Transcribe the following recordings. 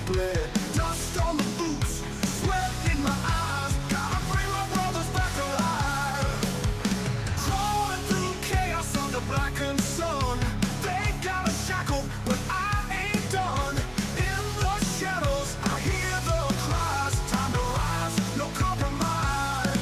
split. Dust on the boots, sweat in my eyes. Gotta bring my brothers back alive. Crawling through chaos under blackened sun. They got us shackled, but I ain't done. In the shadows, I hear the cries. Time to rise, no compromise.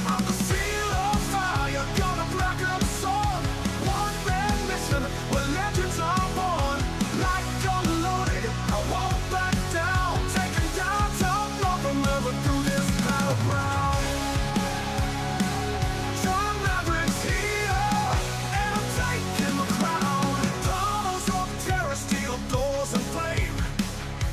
I'm the seal of fire, gonna blacken the sun. One man mission, where legends are born. Like unloaded, I won't back down. Taking down top, not remember through this battleground. John Mavericks here, and I'm taking the crown. Tunnels of terror, steel doors and flame.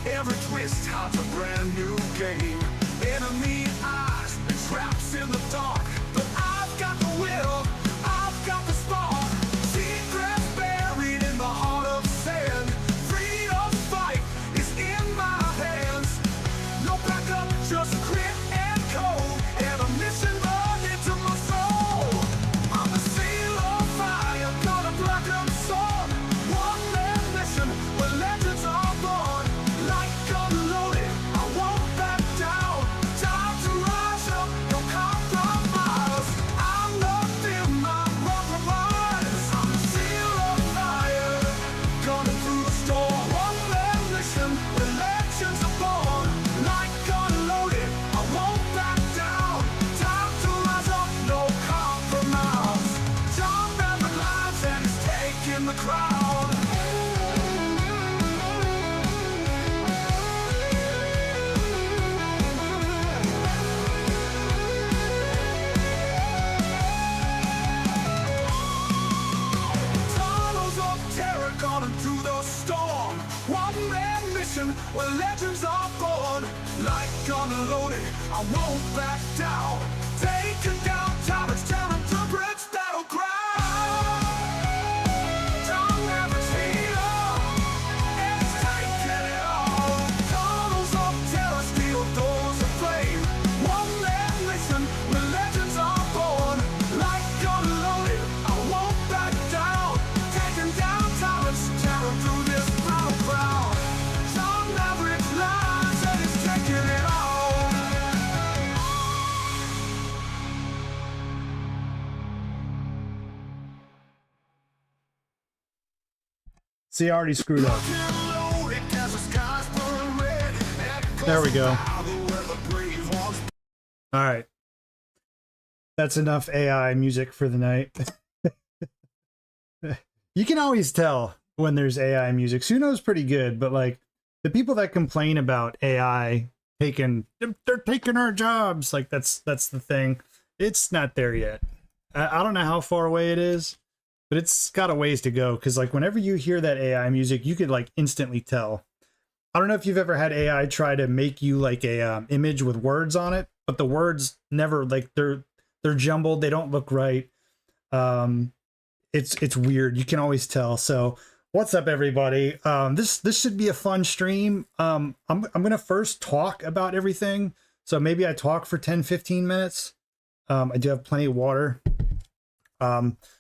Every twist hides a brand new game. Enemy eyes and traps in the dark, but I've got the will, I've got the spark. Secrets buried in the heart of sand. Freedom fight is in my hands. No backup, just grit and cold. And a mission burned into my soul. I'm the seal of fire, gonna blacken the sun. One man mission where legends are born. Like unloaded, I won't back down. Time to rise up, no compromise. I'm nothing, my compromise. I'm the seal of fire, gunning through the storm. One man mission where legends are born. Like unloaded, I won't back down. Time to rise up, no compromise. John Maverick lives and he's taking the crown. Tunnels of terror gone through the storm. One man mission where legends are born. Like unloaded, I won't back down. Taking down towers, down to bridge battleground. John Maverick's here, and he's taking it all. Tunnels of terror, steel doors of flame. One man mission where legends are born. Like unloaded, I won't back down. Taking down towers, tearing through this battleground. John Maverick lies and he's taking it all. See, I already screwed up. There we go. All right. That's enough AI music for the night. You can always tell when there's AI music. Suno's pretty good, but like the people that complain about AI they're taking our jobs, like that's the thing. It's not there yet. I don't know how far away it is, but it's got a ways to go. Because like whenever you hear that AI music, you could like instantly tell. I don't know if you've ever had AI try to make you like a image with words on it, but the words never, like they're jumbled. They don't look right. It's weird. You can always tell. So what's up, everybody? This should be a fun stream. I'm gonna first talk about everything. So maybe I talk for 10-15 minutes. I do have plenty of water.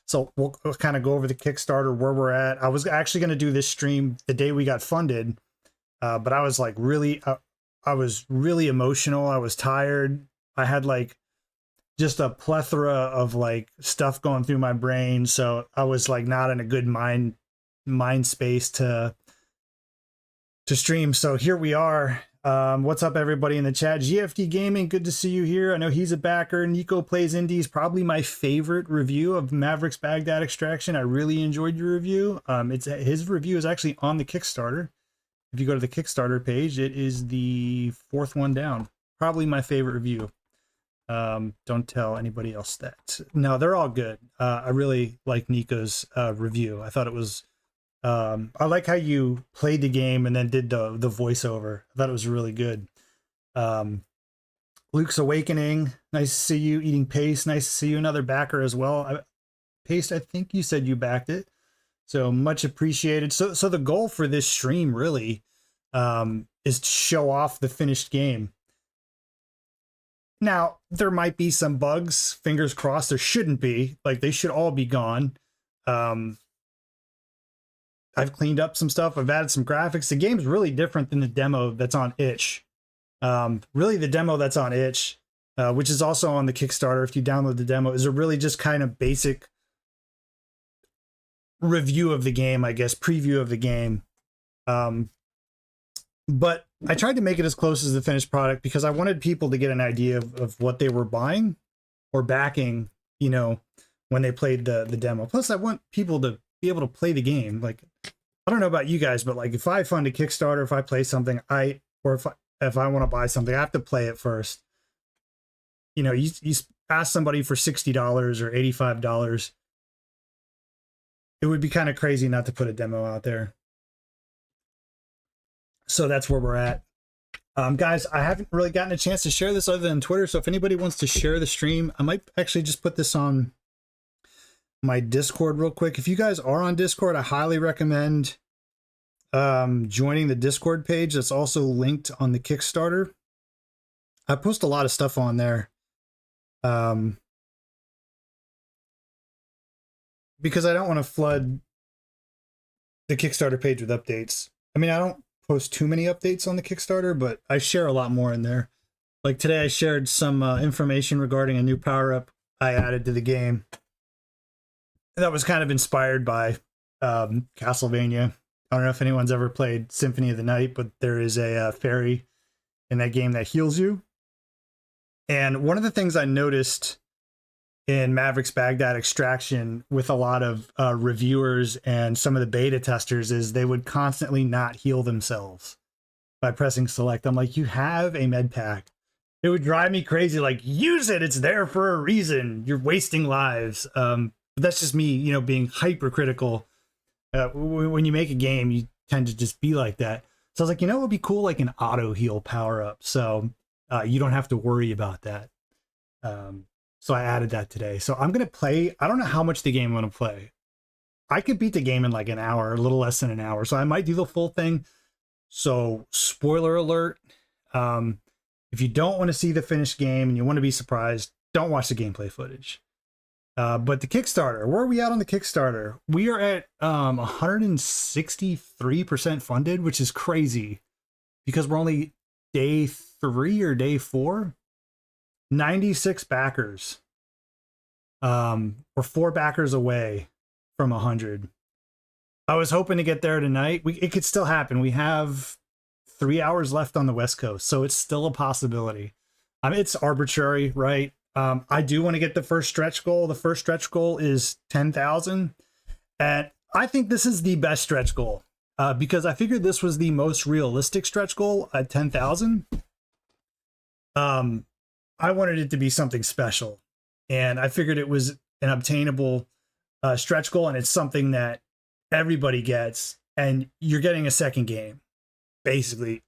So we'll kind of go over the Kickstarter, where we're at. I was actually going to do this stream the day we got funded, but I was like I was really emotional. I was tired. I had like just a plethora of like stuff going through my brain, so I was like not in a good mind space to stream. So here we are. What's up, everybody in the chat? GFD Gaming, good to see you here. I know he's a backer. Nico Plays Indies, probably my favorite review of Mavericks Baghdad Extraction. I really enjoyed your review. His review is actually on the Kickstarter. If you go to the Kickstarter page, it is the 4th one down. Probably my favorite review. Don't tell anybody else that. No, they're all good. I really like Nico's review. I thought it was I like how you played the game and then did the voiceover. I thought it was really good. Luke's Awakening, nice to see you. Eating Paste, nice to see you. Another backer as well. Paste, I think you said you backed it, so much appreciated. So the goal for this stream really is to show off the finished game. Now, there might be some bugs, fingers crossed. There shouldn't be. Like, they should all be gone. I've cleaned up some stuff. I've added some graphics. The game's really different than the demo that's on itch. Really the demo that's on itch, which is also on the Kickstarter if you download the demo, is a really just kind of basic review of the game, I guess, preview of the game. But I tried to make it as close as the finished product because I wanted people to get an idea of what they were buying or backing, you know, when they played the demo. Plus, I want people to be able to play the game. Like, I don't know about you guys, but like if I fund a Kickstarter, if I play something, if I want to buy something, I have to play it first. You know, you ask somebody for $60 or $85. It would be kind of crazy not to put a demo out there. So that's where we're at. Guys, I haven't really gotten a chance to share this other than Twitter. So if anybody wants to share the stream, I might actually just put this on my Discord real quick. If you guys are on Discord, I highly recommend joining the Discord page. That's also linked on the Kickstarter. I post a lot of stuff on there. Because I don't want to flood the Kickstarter page with updates. I mean, I don't post too many updates on the Kickstarter, but I share a lot more in there. Like today, I shared some information regarding a new power-up I added to the game. That was kind of inspired by Castlevania. I don't know if anyone's ever played Symphony of the Night, but there is a fairy in that game that heals you. And one of the things I noticed in Mavericks Baghdad Extraction with a lot of reviewers and some of the beta testers is they would constantly not heal themselves by pressing select. I'm like, you have a med pack. It would drive me crazy. Like, use it. It's there for a reason. You're wasting lives. But that's just me, you know, being hypercritical. When you make a game, you tend to just be like that. So I was like, you know, it would be cool, like an auto heal power up. So you don't have to worry about that. So I added that today. So I'm going to play. I don't know how much the game I'm going to play. I could beat the game in like an hour, a little less than an hour. So I might do the full thing. So spoiler alert. If you don't want to see the finished game and you want to be surprised, don't watch the gameplay footage. But the Kickstarter, where are we at on the Kickstarter? We are at 163% funded, which is crazy because we're only day 3 or day 4. 96 backers. We're 4 backers away from 100. I was hoping to get there tonight. It could still happen. We have 3 hours left on the West Coast, so it's still a possibility. I mean, it's arbitrary, right? I do want to get the first stretch goal. The first stretch goal is 10,000. And I think this is the best stretch goal because I figured this was the most realistic stretch goal at 10,000. I wanted it to be something special, and I figured it was an obtainable stretch goal, and it's something that everybody gets, and you're getting a second game, basically.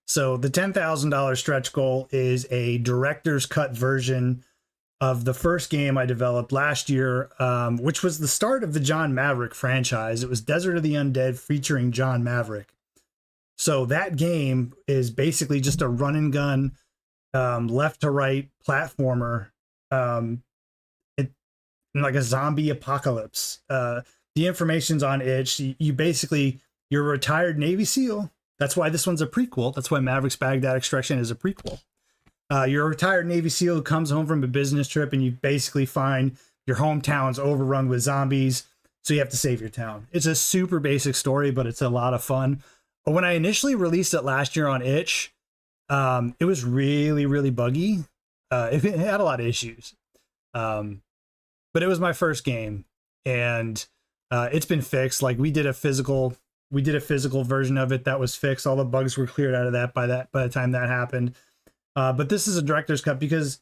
So the $10,000 stretch goal is a director's cut version of the first game I developed last year, which was the start of the John Maverick franchise. It was Desert of the Undead featuring John Maverick. So that game is basically just a run and gun, left to right platformer, like a zombie apocalypse. The information's on itch. You're a retired Navy SEAL. That's why this one's a prequel. That's why Mavericks Baghdad Extraction is a prequel. You're a retired Navy SEAL who comes home from a business trip, and you basically find your hometown's overrun with zombies, so you have to save your town. It's a super basic story, but it's a lot of fun. But when I initially released it last year on itch, it was really, really buggy. It had a lot of issues. But it was my first game, and it's been fixed. Like we did a physical version of it that was fixed. All the bugs were cleared out of that by the time that happened. But this is a director's cut because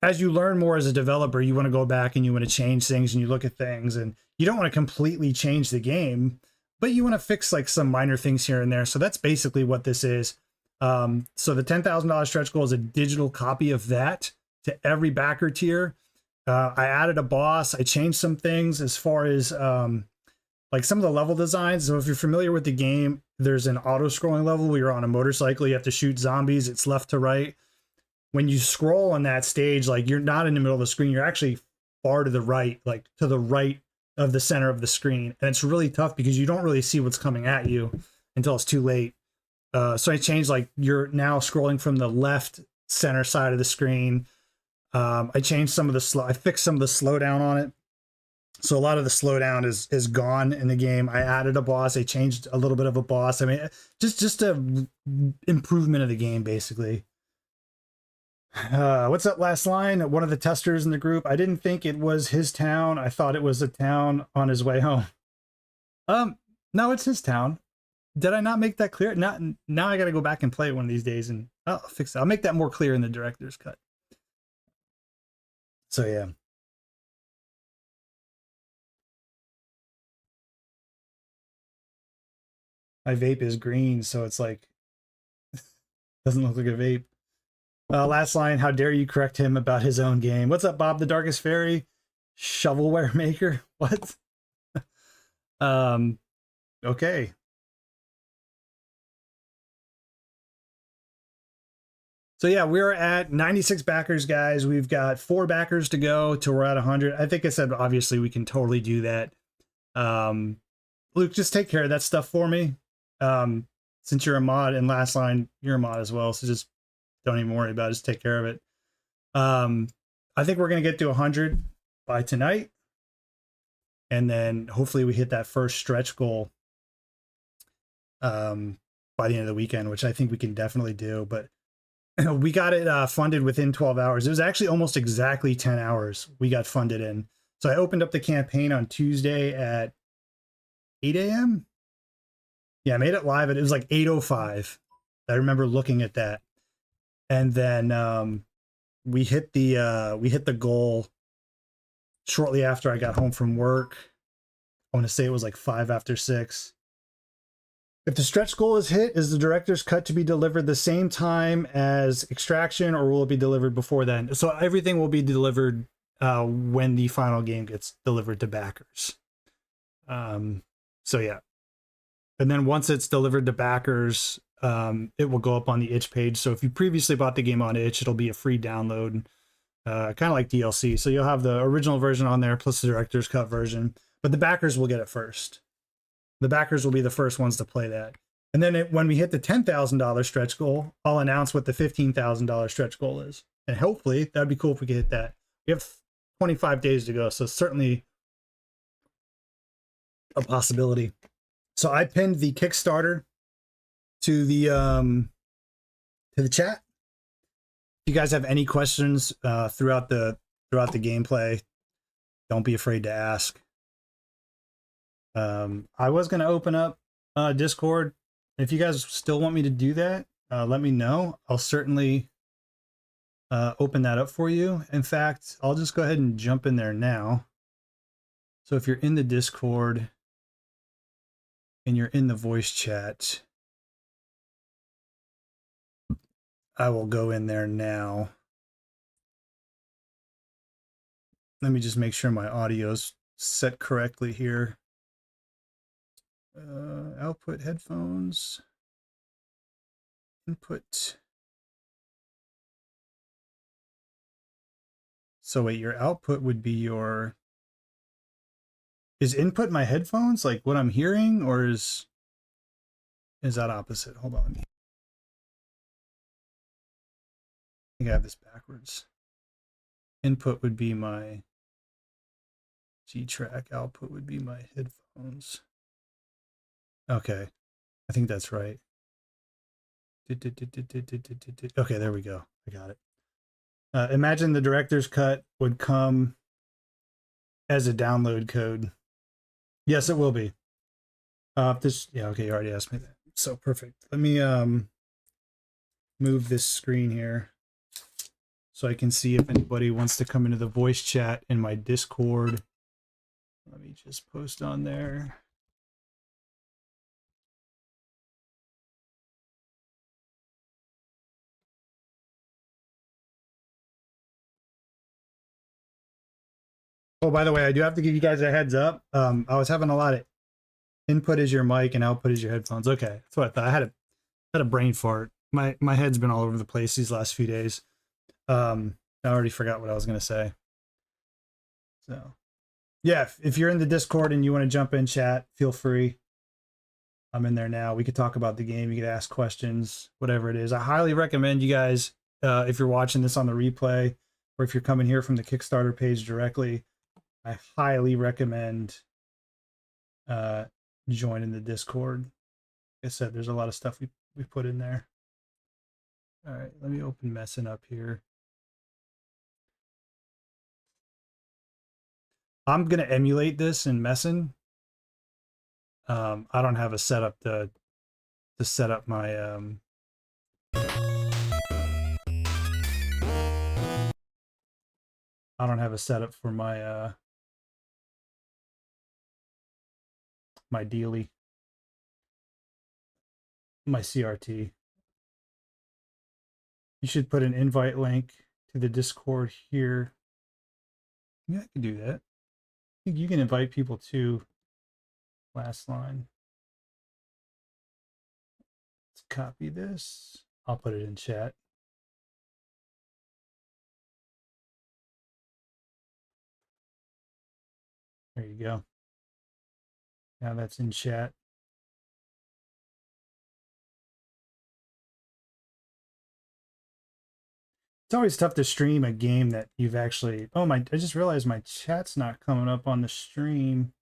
as you learn more as a developer, you want to go back and you want to change things and you look at things, and you don't want to completely change the game, but you want to fix like some minor things here and there. So that's basically what this is. So the $10,000 stretch goal is a digital copy of that to every backer tier. I added a boss. I changed some things as far as like some of the level designs. So if you're familiar with the game, there's an auto-scrolling level where you're on a motorcycle. You have to shoot zombies. It's left to right. When you scroll on that stage, like you're not in the middle of the screen. You're actually far to the right, like to the right of the center of the screen. And it's really tough because you don't really see what's coming at you until it's too late. So I changed, like, you're now scrolling from the left center side of the screen. I changed some of the I fixed some of the slowdown on it. So a lot of the slowdown is gone in the game. I added a boss. I changed a little bit of a boss. I mean, just a improvement of the game, basically. What's that last line? One of the testers in the group. I didn't think it was his town. I thought it was a town on his way home. No, it's his town. Did I not make that clear? Now I got to go back and play it one of these days, and I'll fix it. I'll make that more clear in the director's cut. So yeah. My vape is green, so it's like doesn't look like a vape. Last line, how dare you correct him about his own game. What's up, Bob the Darkest Fairy? Shovelware maker? What? Okay. So yeah, we're at 96 backers, guys. We've got 4 backers to go till we're at 100. I think I said, obviously, we can totally do that. Luke, just take care of that stuff for me. Since you're a mod, and last line, you're a mod as well. So just don't even worry about it. Just take care of it. I think we're going to get to 100 by tonight. And then hopefully we hit that first stretch goal by the end of the weekend, which I think we can definitely do. But we got it funded within 12 hours. It was actually almost exactly 10 hours we got funded in. So I opened up the campaign on Tuesday at 8 a.m. Yeah, I made it live. It was like 8:05. I remember looking at that. And then we hit the goal shortly after I got home from work. I want to say it was like 5 after 6. If the stretch goal is hit, is the director's cut to be delivered the same time as Extraction, or will it be delivered before then? So everything will be delivered when the final game gets delivered to backers. So yeah. And then once it's delivered to backers, it will go up on the itch page. So if you previously bought the game on itch, it'll be a free download, kind of like DLC. So you'll have the original version on there plus the director's cut version, but the backers will get it first. The backers will be the first ones to play that. And then when we hit the $10,000 stretch goal, I'll announce what the $15,000 stretch goal is. And hopefully that'd be cool if we could hit that. We have 25 days to go. So certainly a possibility. So I pinned the Kickstarter to the chat. If you guys have any questions throughout the gameplay, don't be afraid to ask. I was going to open up Discord. If you guys still want me to do that, let me know. I'll certainly open that up for you. In fact, I'll just go ahead and jump in there now. So if you're in the Discord and you're in the voice chat, I will go in there now. Let me just make sure my audio's set correctly here. Output headphones. Input. So wait, your output would be your... Is input my headphones, like what I'm hearing, or is that opposite? Hold on. I think I have this backwards. Input would be my G-Track. Output would be my headphones. Okay, I think that's right. Okay, there we go. I got it. Imagine the director's cut would come as a download code. Yes, it will be. Yeah, okay, you already asked me that. So perfect. Let me move this screen here so I can see if anybody wants to come into the voice chat in my Discord. Let me just post on there. Oh, by the way, I do have to give you guys a heads up. I was having a lot of input is your mic and output is your headphones. Okay, that's what I thought. I had a brain fart. My head's been all over the place these last few days. I already forgot what I was gonna say. So Yeah, if you're in the Discord and you want to jump in chat, feel free. I'm in there now. We could talk about the game. You could ask questions, whatever it is. I highly recommend you guys, if you're watching this on the replay or if you're coming here from the Kickstarter page directly, I highly recommend joining the Discord. Like I said, there's a lot of stuff we put in there. All right, let me open Messing up here. I'm gonna emulate this in Messing. I don't have a setup to set up my I don't have a setup for my my dealie, my CRT. You should put an invite link to the Discord here. Yeah, I can do that. I think you can invite people to last line. Let's copy this. I'll put it in chat. There you go. Now that's in chat. It's always tough to stream a game that you've actually... Oh, I just realized my chat's not coming up on the stream.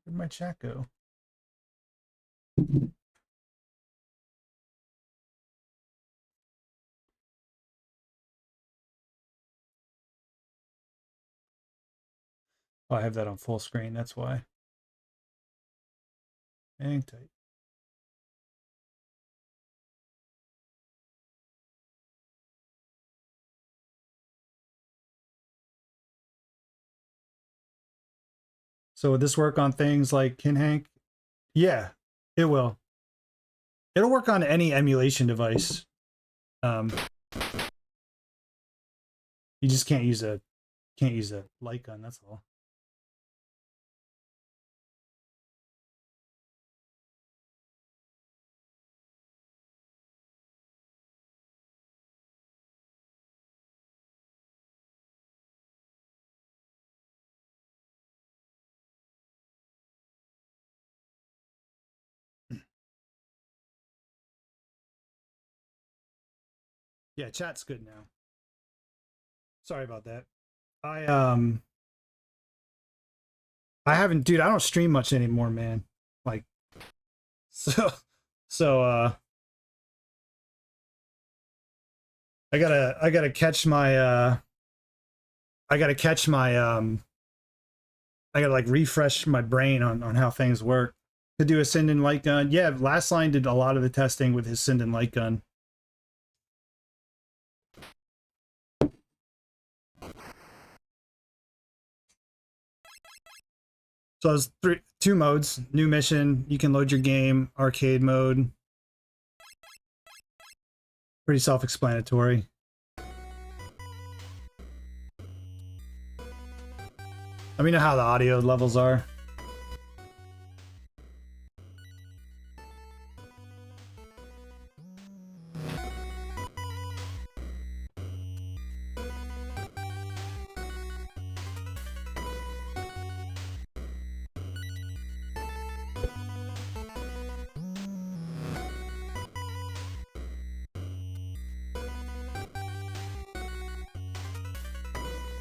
Where'd my chat go? Oh, I have that on full screen. That's why. Hang tight. So would this work on things like Kinhank? Yeah, it will. It'll work on any emulation device. You just can't use a light gun, that's all. Yeah, chat's good now. Sorry about that. I haven't, dude, I don't stream much anymore, man. Like, so I gotta catch my I gotta like refresh my brain on how things work. To do a Sinden light gun. Yeah, Last Line did a lot of the testing with his Sinden light gun. So there's two modes. New mission, you can load your game. Arcade mode. Pretty self-explanatory. Let me know how the audio levels are.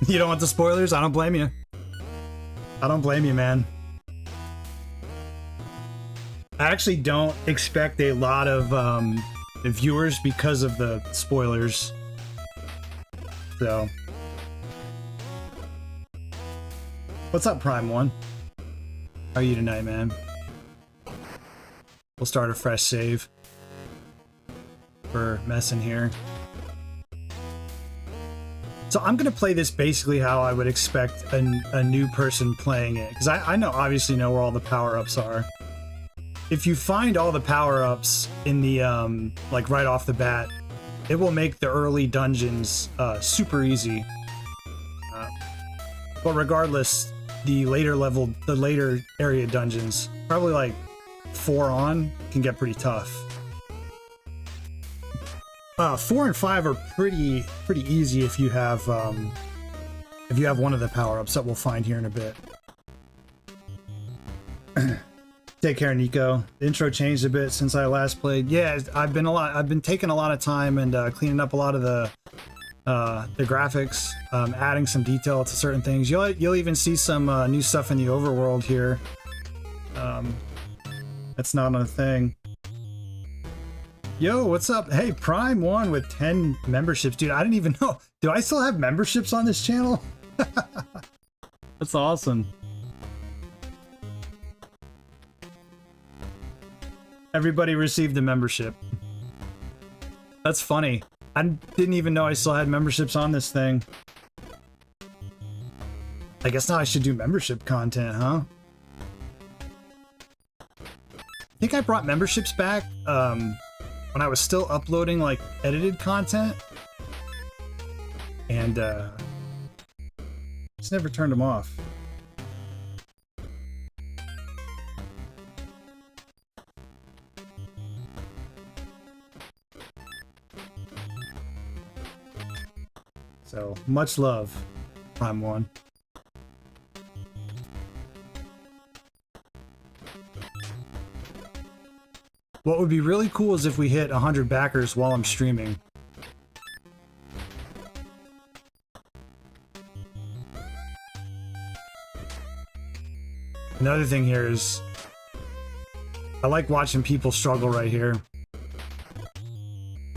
You don't want the spoilers? I don't blame you. I don't blame you, man. I actually don't expect a lot of viewers because of the spoilers. So. What's up, Prime One? How are you tonight, man? We'll start a fresh save. For messing here. So I'm going to play this basically how I would expect a new person playing it. Because I obviously know where all the power-ups are. If you find all the power-ups in the, like right off the bat, it will make the early dungeons super easy. But regardless, the later area dungeons, probably like 4 on, can get pretty tough. 4 and 5 are pretty easy if you have if you have one of the power-ups that we'll find here in a bit. Take care, Nico. The intro changed a bit since I last played. Yeah, I've been taking a lot of time and cleaning up a lot of the graphics, adding some detail to certain things. You'll even see some new stuff in the overworld here. That's not a thing. Yo, what's up? Hey, Prime One with 10 memberships, dude. I didn't even know. Do I still have memberships on this channel? That's awesome. Everybody received a membership. That's funny. I didn't even know I still had memberships on this thing. I guess now I should do membership content, huh? I think I brought memberships back when I was still uploading like edited content. And just never turned them off. So, much love, Prime One. What would be really cool is if we hit 100 backers while I'm streaming. Another thing here is, I like watching people struggle right here.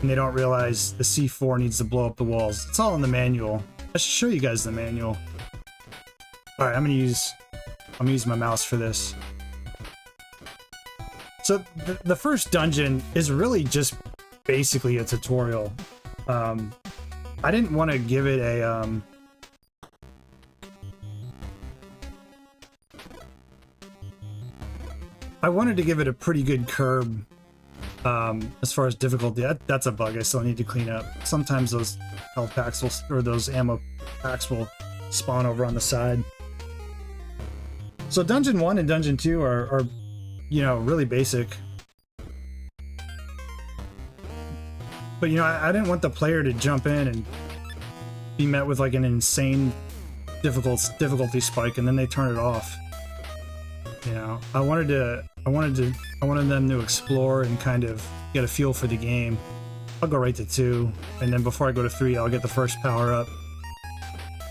And they don't realize the C4 needs to blow up the walls. It's all in the manual. I should show you guys the manual. Alright, I'm gonna use my mouse for this. So the first dungeon is really just basically a tutorial. I didn't want to give it a I wanted to give it a pretty good curb. As far as difficulty, that's a bug I still need to clean up. Sometimes those health packs will, or those ammo packs will spawn over on the side. So Dungeon 1 and Dungeon 2 are you know, really basic. But, you know, I didn't want the player to jump in and be met with like an insane difficulty spike and then they turn it off. You know, I wanted them to explore and kind of get a feel for the game. I'll go right to 2, and then before I go to 3, I'll get the first power up.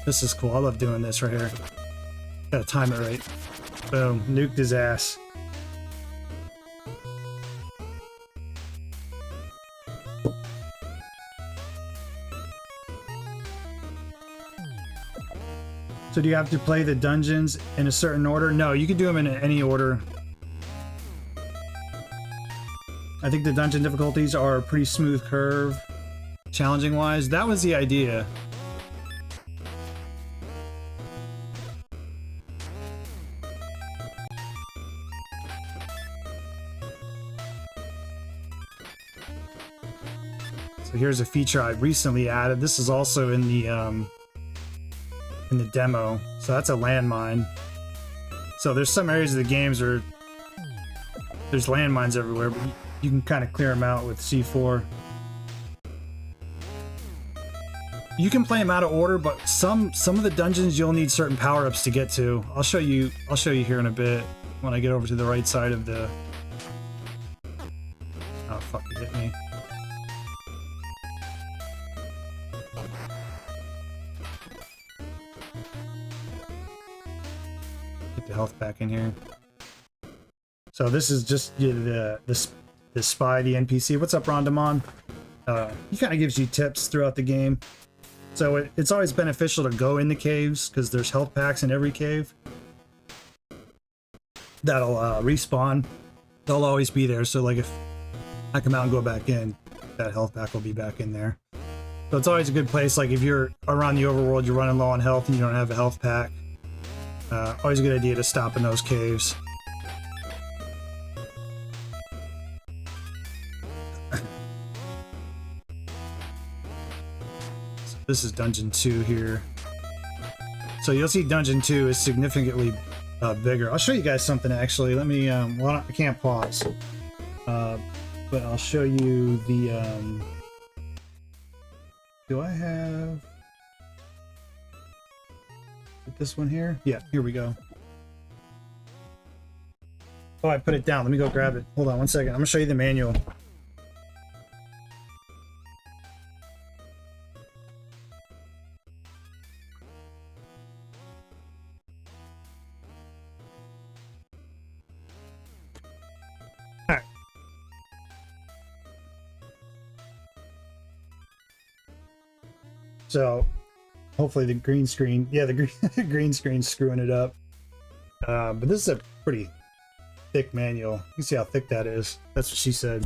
This is cool. I love doing this right here. Gotta time it right. Boom. Nuked his ass. So do you have to play the dungeons in a certain order? No, you can do them in any order. I think the dungeon difficulties are a pretty smooth curve, challenging wise. That was the idea. So here's a feature I recently added. This is also in the demo. So that's a landmine. So there's some areas of the games where there's landmines everywhere, but you can kind of clear them out with C4. You can play them out of order, but some of the dungeons you'll need certain power-ups to get to. I'll show you here in a bit when I get over to the right side of the... Oh fuck, it hit me. Get the health back in here. So this is just the spy, the NPC. What's up, Rondamon? He kind of gives you tips throughout the game. So it's always beneficial to go in the caves because there's health packs in every cave. That'll respawn. They'll always be there. So like if I come out and go back in, that health pack will be back in there. So it's always a good place. Like if you're around the overworld, you're running low on health and you don't have a health pack. Always a good idea to stop in those caves. This is Dungeon 2 here. So you'll see Dungeon 2 is significantly bigger. I'll show you guys something actually. Let me, well, I can't pause. But I'll show you the, do I have... Put this one here. Yeah, here we go. Oh, I put it down. Let me go grab it. Hold on one second. I'm gonna show you the manual. Alright. So hopefully the green screen, yeah, the green screen's screwing it up. But this is a pretty thick manual. You can see how thick that is. That's what she said.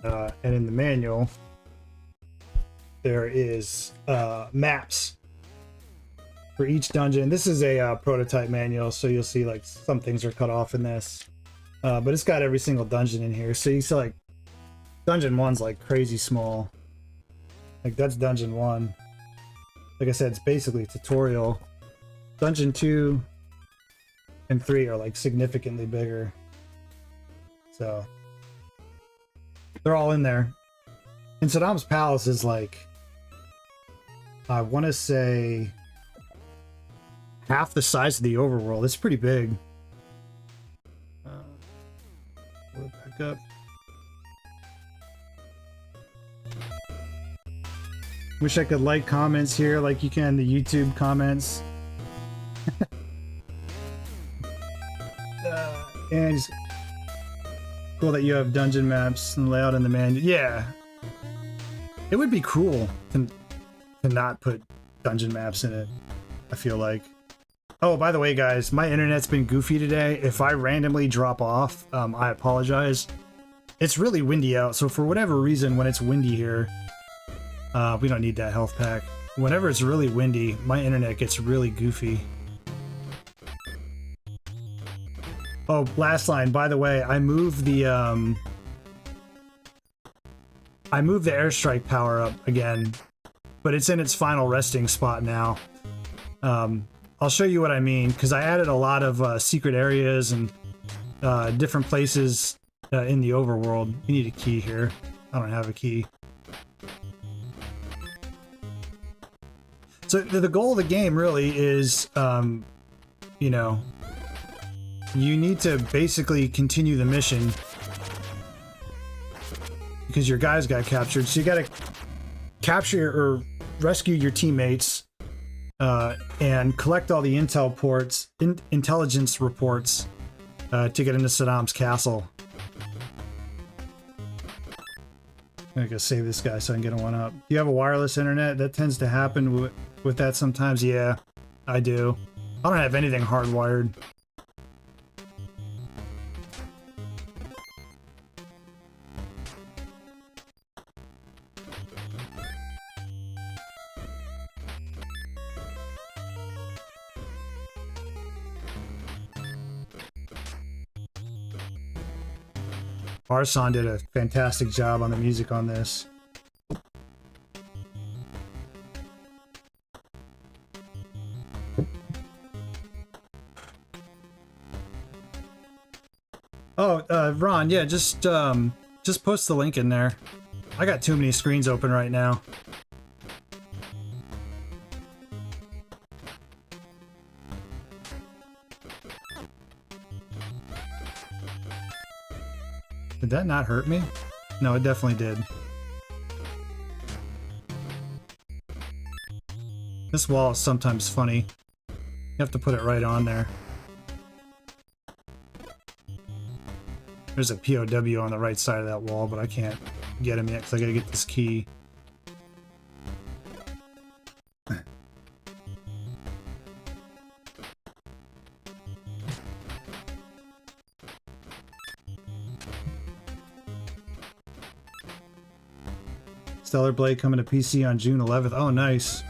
And in the manual, there is maps for each dungeon. This is a prototype manual, so you'll see like some things are cut off in this. But it's got every single dungeon in here. So you see like dungeon 1's like crazy small. Like that's dungeon 1. Like I said, it's basically a tutorial. Dungeon 2 and 3 are like significantly bigger. So they're all in there. And Saddam's Palace is like, I want to say half the size of the overworld. It's pretty big. Pull it back up. Wish I could like comments here like you can the YouTube comments. And it's cool that you have dungeon maps and layout in the manual. Yeah. It would be cruel to not put dungeon maps in it, I feel like. Oh, by the way, guys, my internet's been goofy today. If I randomly drop off, I apologize. It's really windy out, so for whatever reason, when it's windy here, we don't need that health pack. Whenever it's really windy, my internet gets really goofy. Oh, last line, by the way, I moved the airstrike power up again, but it's in its final resting spot now. I'll show you what I mean, because I added a lot of secret areas and different places in the overworld. You need a key here. I don't have a key. So the goal of the game really is, you know, you need to basically continue the mission because your guys got captured. So you got to capture or rescue your teammates and collect all the intelligence reports to get into Saddam's castle. I'm gonna save this guy so I can get a one up. Do you have a wireless internet? That tends to happen with that sometimes. Yeah, I do. I don't have anything hardwired. Arson did a fantastic job on the music on this. Oh, Ron, yeah, just post the link in there. I got too many screens open right now. Did that not hurt me? No, it definitely did. This wall is sometimes funny. You have to put it right on there. There's a POW on the right side of that wall, but I can't get him yet because I gotta get this key. Stellar Blade coming to PC on June 11th. Oh, nice.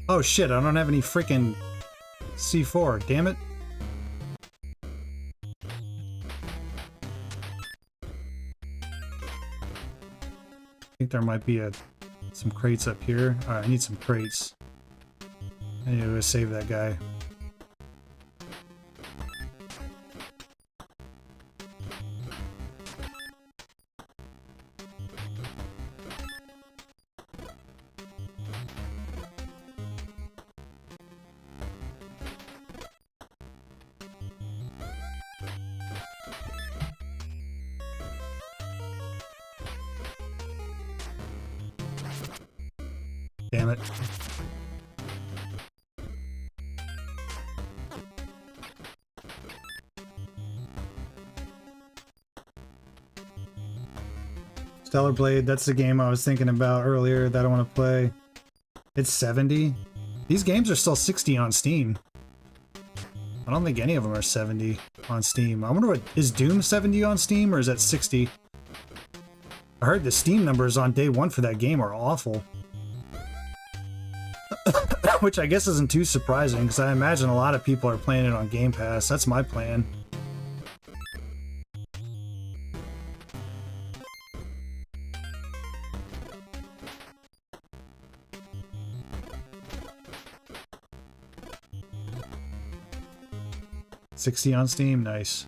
Oh shit, I don't have any freaking C4. Damn it. I think there might be some crates up here. Alright, I need some crates. I need to go save that guy. Damn it. Stellar Blade, that's the game I was thinking about earlier that I want to play. It's 70. These games are still 60 on Steam. I don't think any of them are 70 on Steam. I wonder what, is Doom 70 on Steam or is that 60? I heard the Steam numbers on day one for that game are awful. Which I guess isn't too surprising because I imagine a lot of people are playing it on Game Pass. That's my plan. $60 on Steam, nice.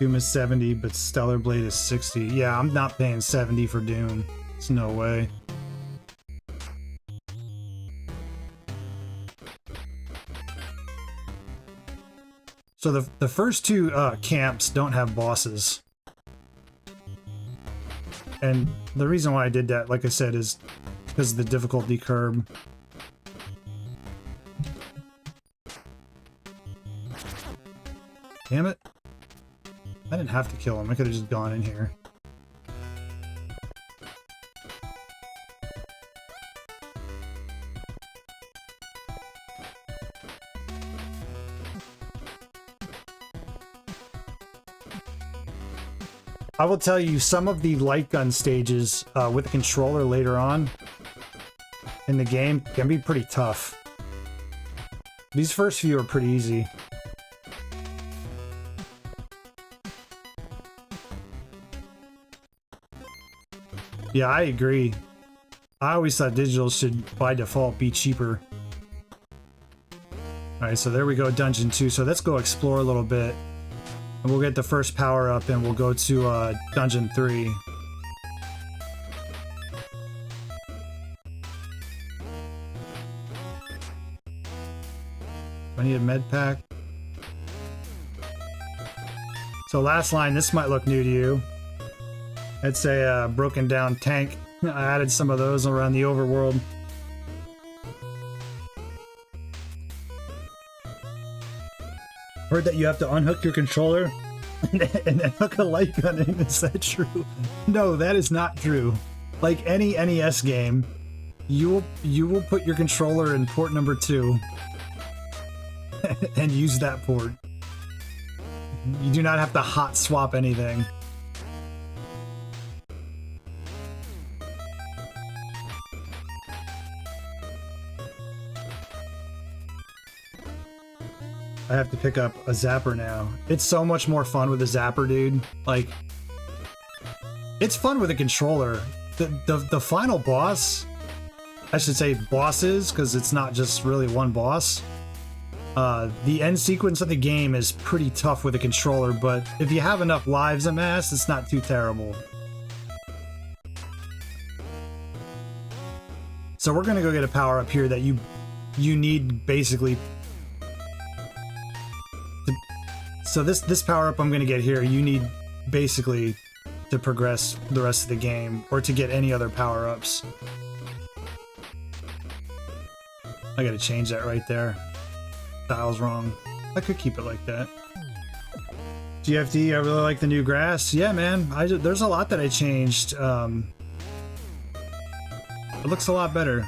Doom is 70, but Stellar Blade is 60. Yeah, I'm not paying 70 for Doom. There's no way. So the first two camps don't have bosses. And the reason why I did that, like I said, is because of the difficulty curve. Damn it. I didn't have to kill him. I could have just gone in here. I will tell you, some of the light gun stages with the controller later on in the game can be pretty tough. These first few are pretty easy. Yeah, I agree. I always thought digital should, by default, be cheaper. Alright, so there we go, Dungeon 2. So let's go explore a little bit. And we'll get the first power up and we'll go to Dungeon 3. I need a med pack. So last line, this might look new to you. It's a broken down tank. I added some of those around the overworld. Heard that you have to unhook your controller and then hook a light gun in. Is that true? No, that is not true. Like any NES game, you will put your controller in port number 2 and use that port. You do not have to hot swap anything. I have to pick up a zapper now. It's so much more fun with a zapper, dude. Like, it's fun with a controller. The final boss, I should say bosses, because it's not just really one boss. The end sequence of the game is pretty tough with a controller, but if you have enough lives amassed, it's not too terrible. So we're gonna go get a power up here that you need basically. So this power up I'm gonna get here, you need basically to progress the rest of the game or to get any other power ups. I gotta change that right there. Dial's wrong. I could keep it like that. GFD, I really like the new grass. Yeah, man. There's a lot that I changed. It looks a lot better.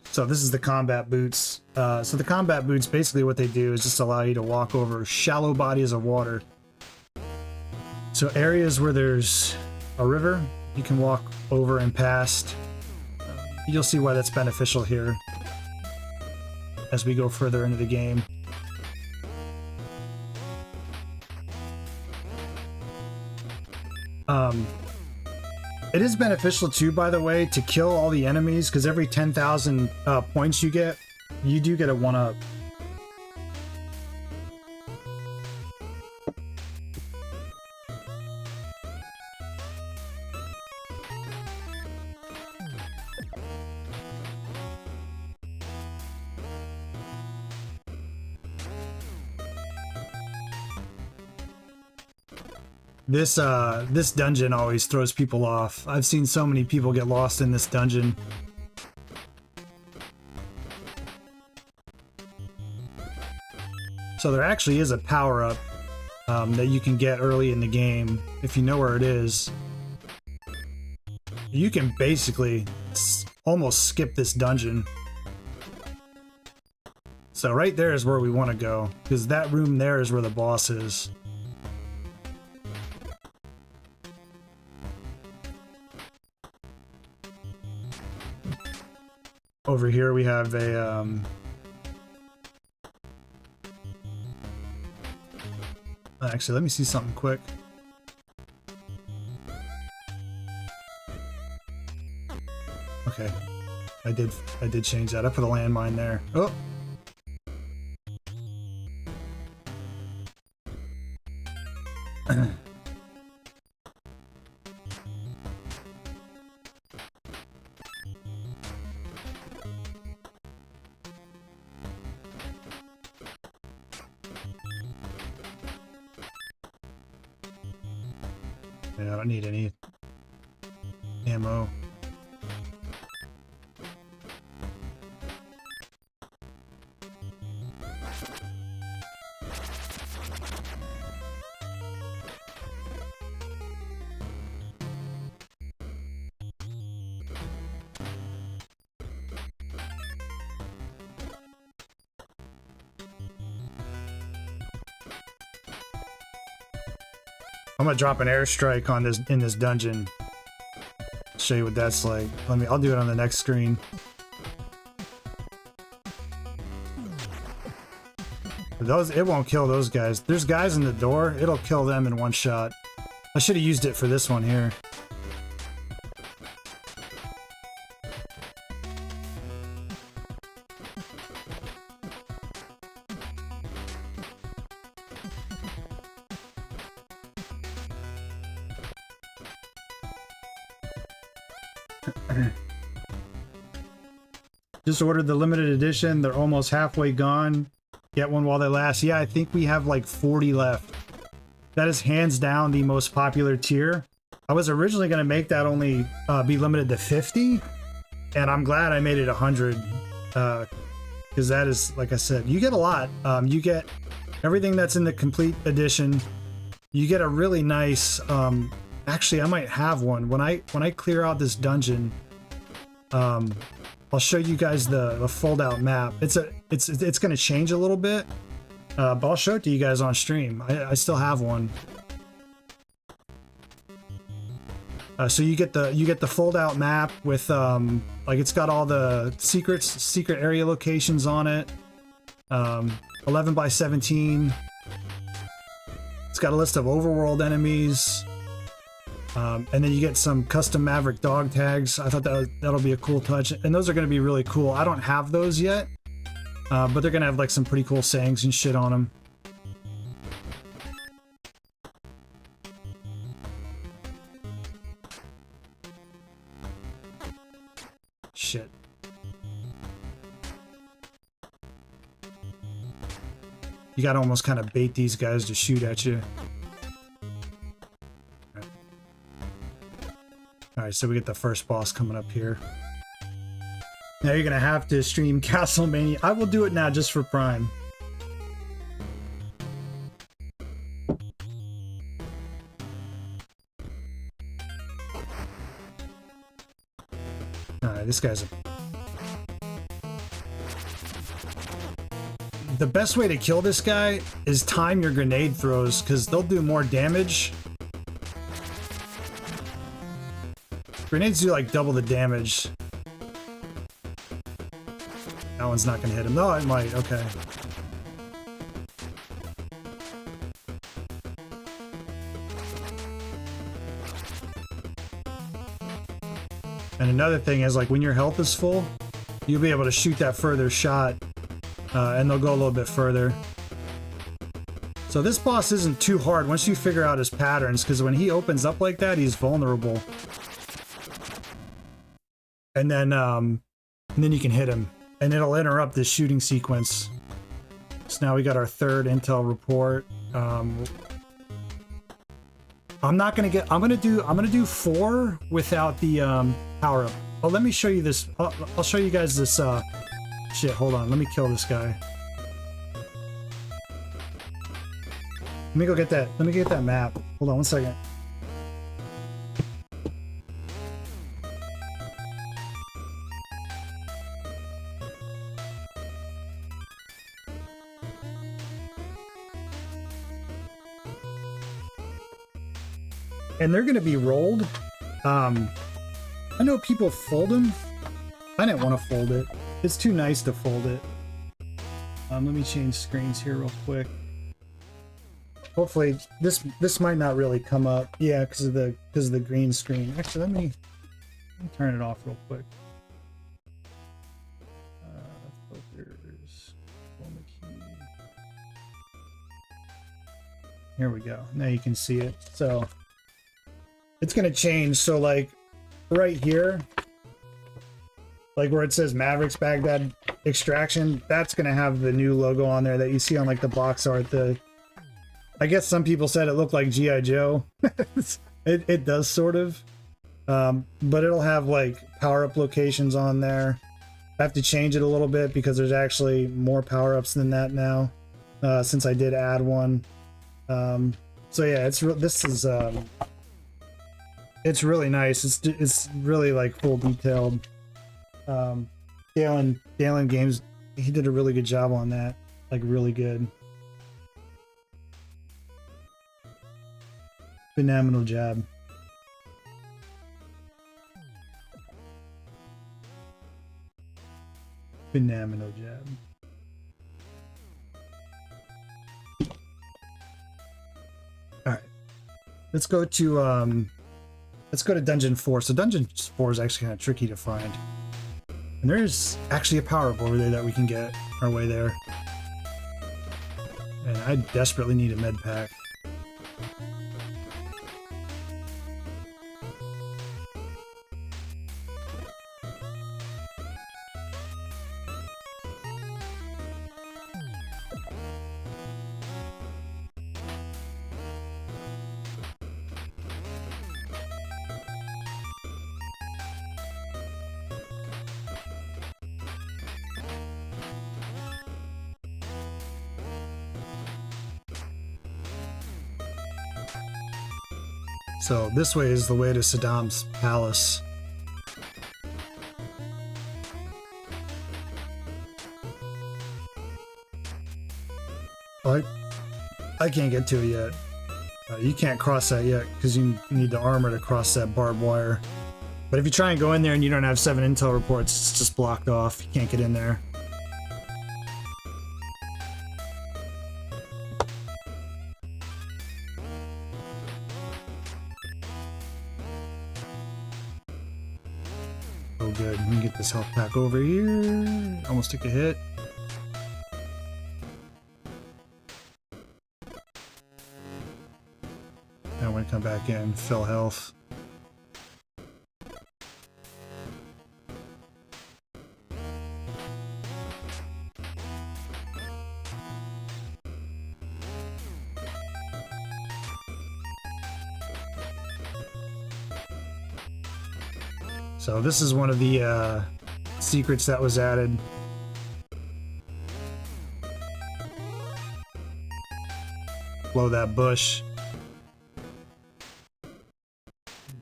So this is the combat boots. So the combat boots, basically what they do is just allow you to walk over shallow bodies of water. So areas where there's a river, you can walk over and past. You'll see why that's beneficial here as we go further into the game. It is beneficial too, by the way, to kill all the enemies, because every 10,000 points you get, you do get a 1-up. This dungeon always throws people off. I've seen so many people get lost in this dungeon. So there actually is a power-up that you can get early in the game if you know where it is. You can basically almost skip this dungeon. So right there is where we want to go, because that room there is where the boss is. Over here we have a actually, let me see something quick. Okay, I did change that. I put a landmine there. Oh. Yeah, I don't need any ammo. I'm gonna drop an airstrike on this in this dungeon. Show you what that's like. I'll do it on the next screen. It won't kill those guys. There's guys in the door. It'll kill them in one shot. I should have used it for this one here. Just ordered the limited edition. They're almost halfway gone. Get one while they last. Yeah, I think we have like 40 left. That is hands down the most popular tier. I was originally going to make that only be limited to 50, and I'm glad I made it 100, because that is, like I said, you get a lot. You get everything that's in the complete edition. You get a really nice, actually I might have one when I clear out this dungeon. I'll show you guys the fold-out map. It's going to change a little bit, but I'll show it to you guys on stream. I still have one. So you get the fold-out map with like it's got all the secret area locations on it. 11 by 17. It's got a list of overworld enemies. And then you get some custom Maverick dog tags. I thought that'll be a cool touch, and those are going to be really cool. I don't have those yet, but they're going to have like some pretty cool sayings and shit on them. Shit. You got to almost kind of bait these guys to shoot at you. Alright, so we get the first boss coming up here. Now you're gonna have to stream Castlemania. I will do it now just for Prime. Alright, this guy's The best way to kill this guy is time your grenade throws, because they'll do more damage. Grenades do like double the damage. That one's not gonna hit him. No, it might. Okay. And another thing is, like, when your health is full, you'll be able to shoot that further shot, and they'll go a little bit further. So this boss isn't too hard once you figure out his patterns, because when he opens up like that, he's vulnerable. And then you can hit him, and it'll interrupt this shooting sequence. So now we got our third intel report. I'm not gonna get. I'm gonna do 4 without the power up. Oh, let me show you this. I'll show you guys this. Shit. Hold on. Let me kill this guy. Let me go get that. Let me get that map. Hold on 1 second. And they're going to be rolled. I know people fold them. I didn't want to fold it. It's too nice to fold it. Let me change screens here real quick. Hopefully this might not really come up. Yeah, because of the green screen. Actually, let me turn it off real quick. Filters. Here we go. Now you can see it. So it's going to change. So like right here, like where it says Mavericks Baghdad Extraction, that's going to have the new logo on there that you see on like the box art. I guess some people said it looked like G.I. Joe. it does sort of. But it'll have like power-up locations on there. I have to change it a little bit because there's actually more power-ups than that now, since I did add one. So yeah, it's really nice. It's really like full detailed. Galen Games, he did a really good job on that, like really good. Phenomenal job. Phenomenal job. All right, let's go to Dungeon 4. So Dungeon 4 is actually kind of tricky to find, and there's actually a power up over there that we can get our way there. And I desperately need a med pack. So this way is the way to Saddam's palace. I can't get to it yet. You can't cross that yet because you need the armor to cross that barbed wire. But if you try and go in there and you don't have 7 intel reports, it's just blocked off. You can't get in there. Oh good, let me get this health pack over here. Almost took a hit. Now I'm gonna come back in, fill health. So this is one of the secrets that was added. Blow that bush.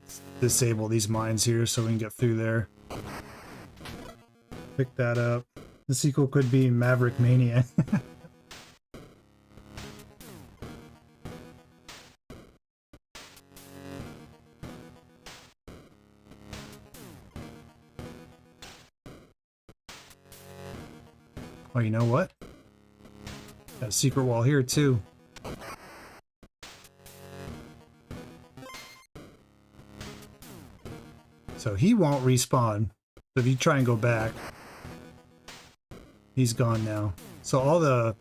Let's disable these mines here so we can get through there. Pick that up. The sequel could be Maverick Mania. Oh, you know what? Got a secret wall here too. So he won't respawn. So if you try and go back, he's gone now. So all the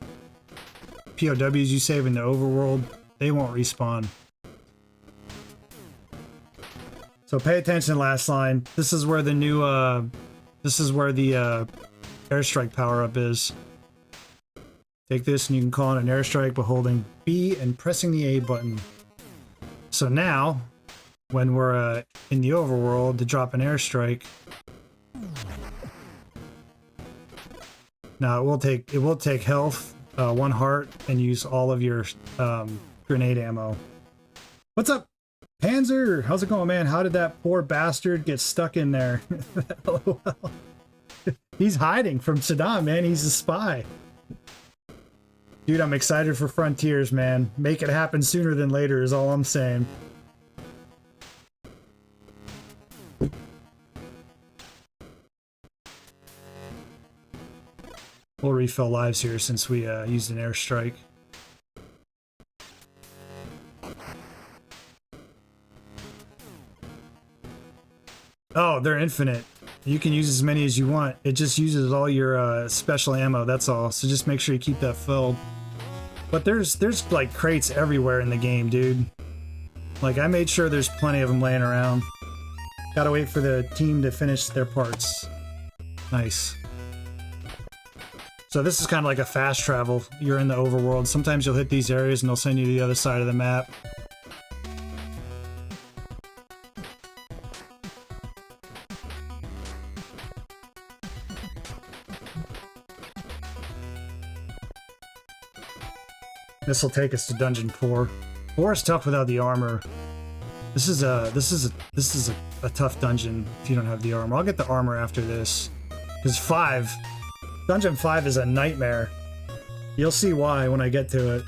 POWs you save in the overworld, they won't respawn. So pay attention, last line. This is where the new airstrike power-up is. Take this and you can call it an airstrike by holding B and pressing the A button. So now, when we're in the overworld to drop an airstrike, now it will take health, 1 heart, and use all of your grenade ammo. What's up, Panzer? How's it going, man? How did that poor bastard get stuck in there? LOL. He's hiding from Saddam, man. He's a spy. Dude, I'm excited for Frontiers, man. Make it happen sooner than later is all I'm saying. We'll refill lives here since we used an airstrike. Oh, they're infinite. You can use as many as you want. It just uses all your special ammo, that's all. So just make sure you keep that filled. But there's like crates everywhere in the game, dude. Like, I made sure there's plenty of them laying around. Gotta wait for the team to finish their parts. Nice. So this is kind of like a fast travel. You're in the overworld. Sometimes you'll hit these areas and they'll send you to the other side of the map. This will take us to Dungeon 4. 4 is tough without the armor. This is a tough dungeon if you don't have the armor. I'll get the armor after this. Because 5, Dungeon 5 is a nightmare. You'll see why when I get to it.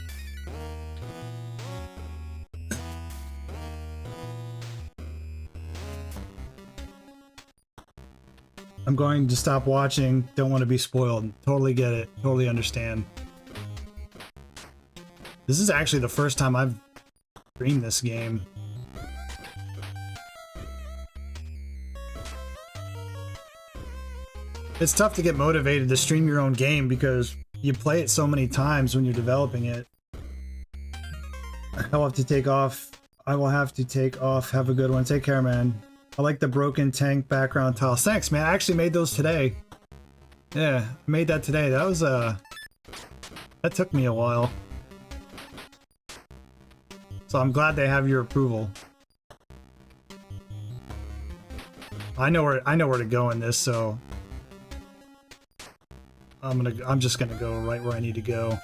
I'm going to stop watching. Don't want to be spoiled. Totally get it. Totally understand. This is actually the first time I've streamed this game. It's tough to get motivated to stream your own game because you play it so many times when you're developing it. I'll have to take off. I will have to take off. Have a good one. Take care, man. I like the broken tank background tiles. Thanks, man. I actually made those today. Yeah, I made that today. That was that took me a while. So I'm glad they have your approval. I know where to go in this, so I'm just gonna go right where I need to go.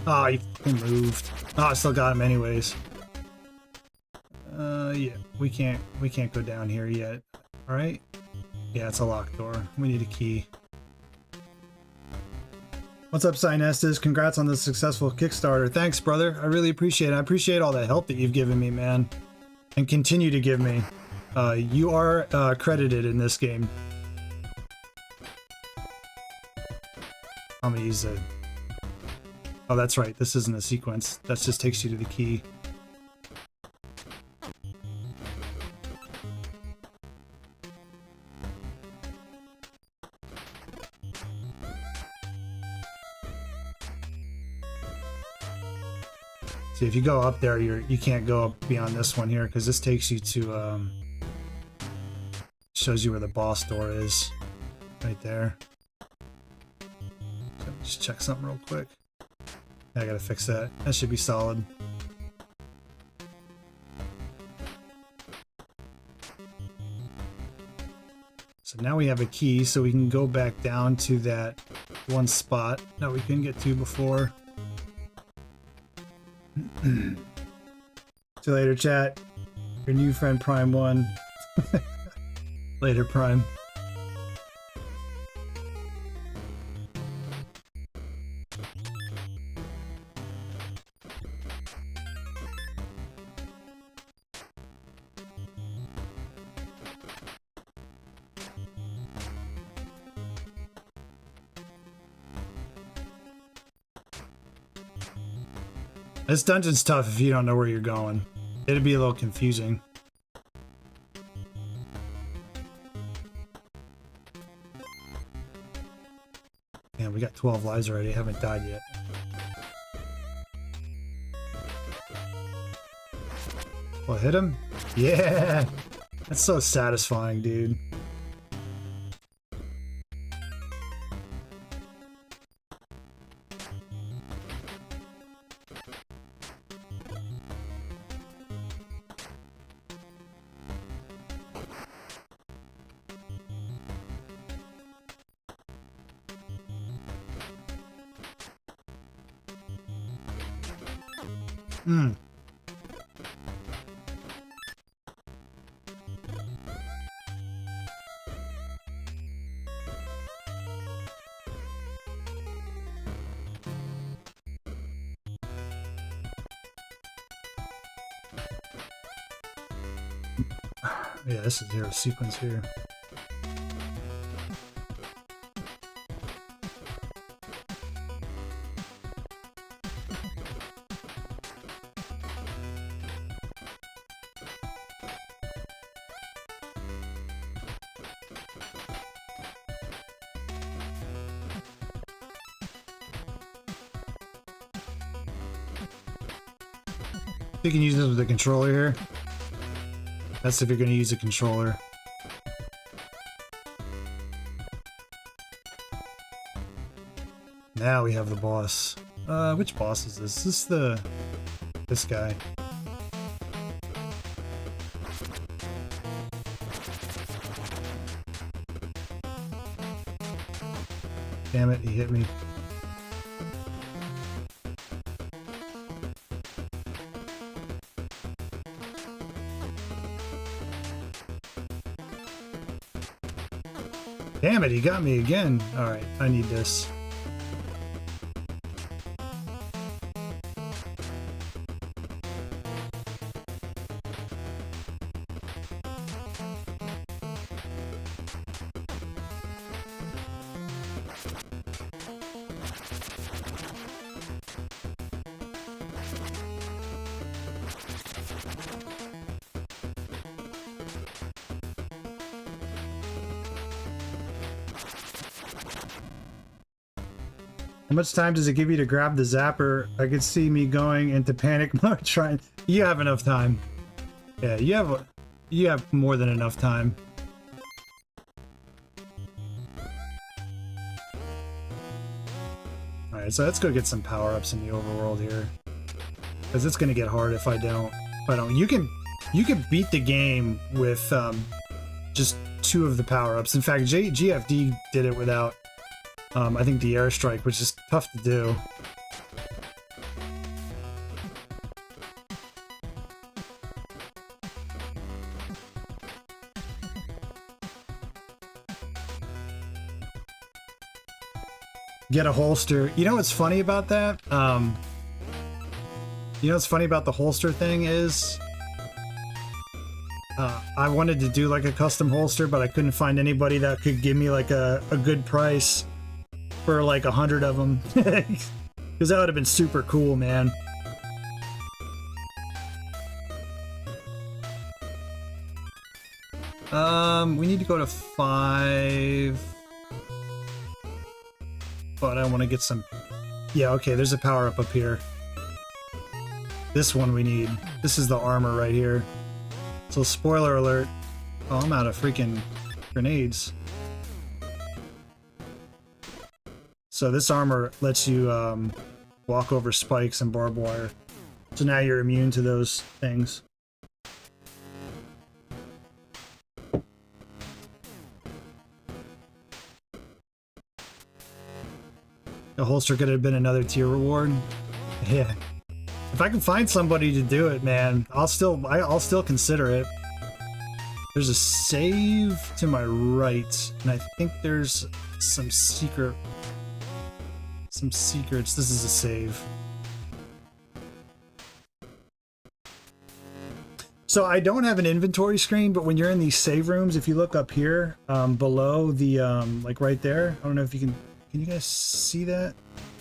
Oh, he moved. Oh, I still got him anyways. Yeah, we can't go down here yet. All right. Yeah, it's a locked door. We need a key. What's up, Synestes? Congrats on the successful Kickstarter. Thanks, brother. I really appreciate it. I appreciate all the help that you've given me, man. And continue to give me. You are credited in this game. I'm gonna use the... Oh, that's right. This isn't a sequence. That just takes you to the key. See, if you go up there, you can't go up beyond this one here because this takes you to shows you where the boss door is, right there. So just check something real quick. I gotta fix that. That should be solid. So now we have a key, so we can go back down to that one spot that we couldn't get to before. See you later, chat. Your new friend Prime 1. Later, Prime. This dungeon's tough if you don't know where you're going. It'd be a little confusing. Man, we got 12 lives already. Haven't died yet. Well, hit him? Yeah! That's so satisfying, dude. Yeah, this is zero sequence here. You can use this with the controller here. That's if you're going to use a controller. Now we have the boss. Which boss is this? This is this guy. Damn it, he hit me. Damn it, he got me again. Alright, I need this. How much time does it give you to grab the zapper? I could see me going into panic mode trying. You have enough time. Yeah, you have more than enough time. Alright, so let's go get some power-ups in the overworld here. Because it's gonna get hard if I don't. You can beat the game with just 2 of the power-ups. In fact, GFD did it without I think the airstrike, which is tough to do. Get a holster. You know what's funny about that? You know what's funny about the holster thing is I wanted to do like a custom holster, but I couldn't find anybody that could give me like a good price for like 100 of them. Because that would have been super cool, man. We need to go to 5. But I want to get some... Yeah, okay, there's a power-up up here. This one we need. This is the armor right here. So spoiler alert. Oh, I'm out of freaking grenades. So this armor lets you walk over spikes and barbed wire. So now you're immune to those things. The holster could have been another tier reward. Yeah. If I can find somebody to do it, man, I'll still consider it. There's a save to my right, and I think there's some secrets. This is a save. So I don't have an inventory screen, but when you're in these save rooms, if you look up here, below the, like right there, I don't know if you can you guys see that?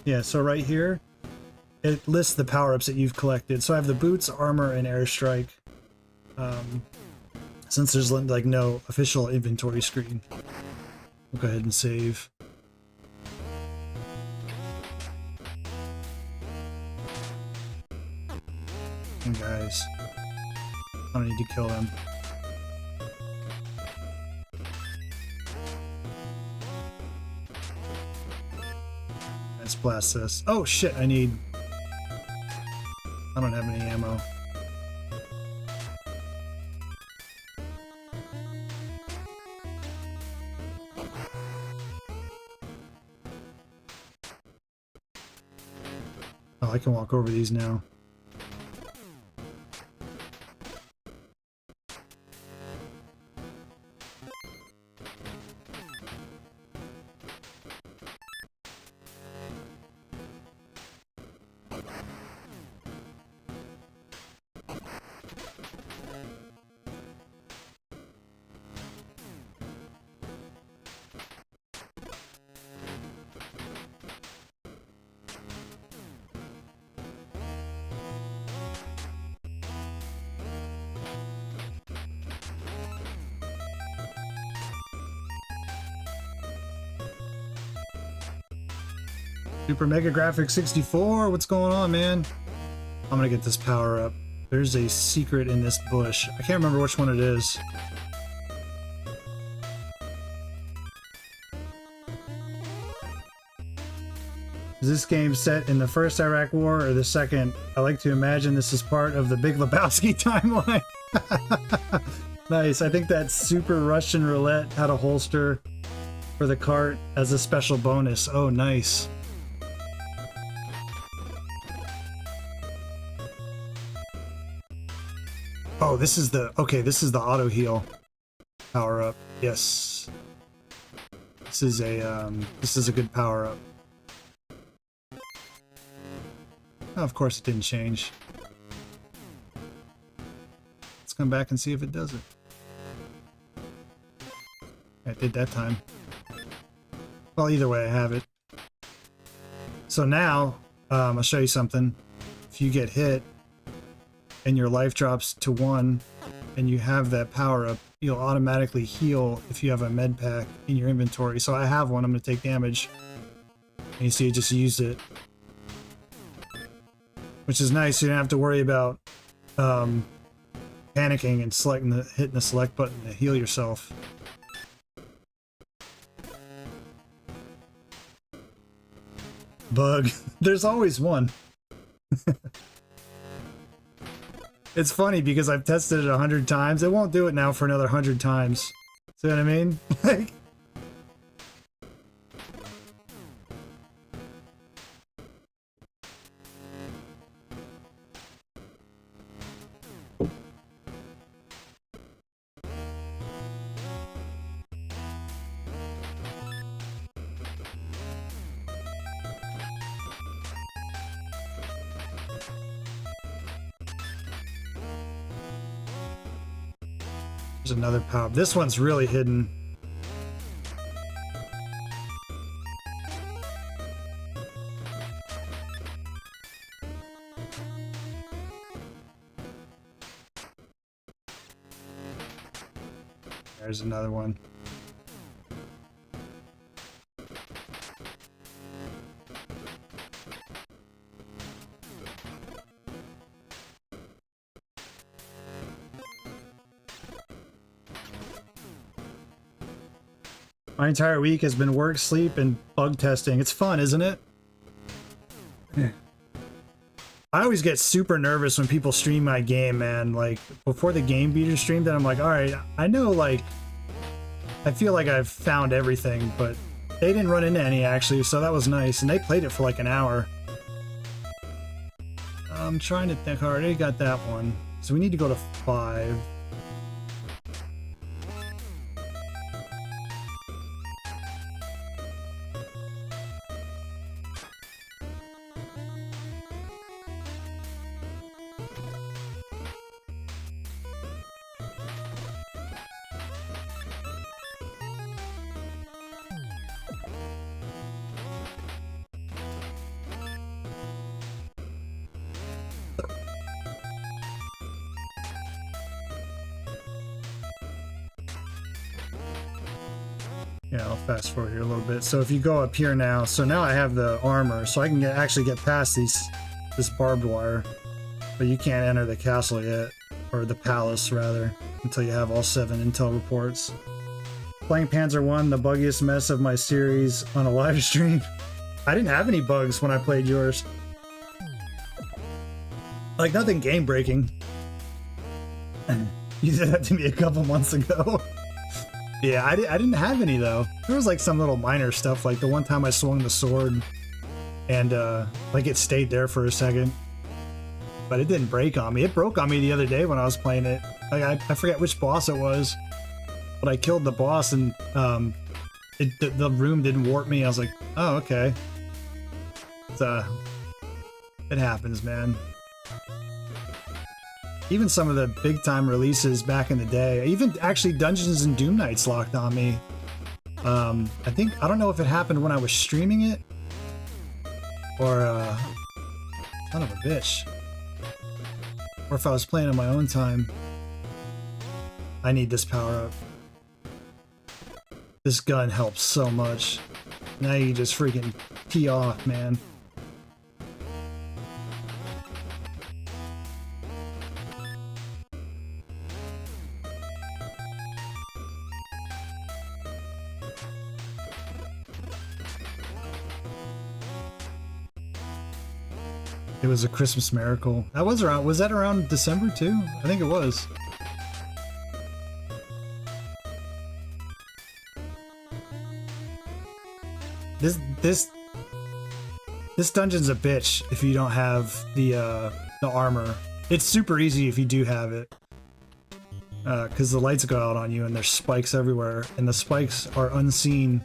Yeah, so right here, it lists the power-ups that you've collected. So I have the boots, armor, and airstrike. Since there's like no official inventory screen, we'll go ahead and save. And guys, I don't need to kill them. Let's blast this. Oh shit, I don't have any ammo. Oh, I can walk over these now. Super Mega Graphics 64, what's going on, man? I'm gonna get this power up. There's a secret in this bush. I can't remember which one it is. Is this game set in the first Iraq War or the second? I like to imagine this is part of the Big Lebowski timeline. Nice. I think that Super Russian Roulette had a holster for the cart as a special bonus. Oh, nice. Oh, this is the... Okay, this is the auto heal power up. Yes. This is a good power up. Oh, of course it didn't change. Let's come back and see if it does it. It did that time. Well, either way, I have it. So now, I'll show you something. If you get hit and your life drops to 1 and you have that power up, you'll automatically heal if you have a med pack in your inventory. So I have one, I'm going to take damage. And you see, I just used it. Which is nice, so you don't have to worry about panicking and hitting the select button to heal yourself. Bug. There's always one. It's funny because I've tested it 100 times. It won't do it now for another 100 times. See what I mean? Like, there's another power. This one's really hidden. There's another one. My entire week has been work, sleep, and bug testing. It's fun, isn't it? I always get super nervous when people stream my game, man. Like, before the Game Beater streamed it, I'm like, alright, I know, like, I feel like I've found everything, but they didn't run into any, actually, so that was nice. And they played it for like an hour. I'm trying to think. I already got that one. So we need to go to 5. Yeah, I'll fast forward here a little bit. So if you go up here now, so now I have the armor, so I can actually get past this barbed wire, but you can't enter the castle yet, or the palace rather, until you have all 7 intel reports. Playing Panzer 1, the buggiest mess of my series on a live stream. I didn't have any bugs when I played yours. Like, nothing game breaking. You did that to me a couple months ago. Yeah, I didn't have any though. There was like some little minor stuff, like the one time I swung the sword and like it stayed there for a second, but it didn't break on me. It broke on me the other day when I was playing it. Like I forget which boss it was, but I killed the boss and the room didn't warp me. I was like, oh, okay. It happens, man. Even some of the big time releases back in the day, even actually Dungeons and Doom Nights locked on me. I don't know if it happened when I was streaming it or son of a bitch, or if I was playing on my own time. I need this power up. This gun helps so much. Now you just freaking tee off, man. It was a Christmas miracle. That was around, was that around December too? I think it was. This dungeon's a bitch if you don't have the armor. It's super easy if you do have it. Because the lights go out on you and there's spikes everywhere, and the spikes are unseen.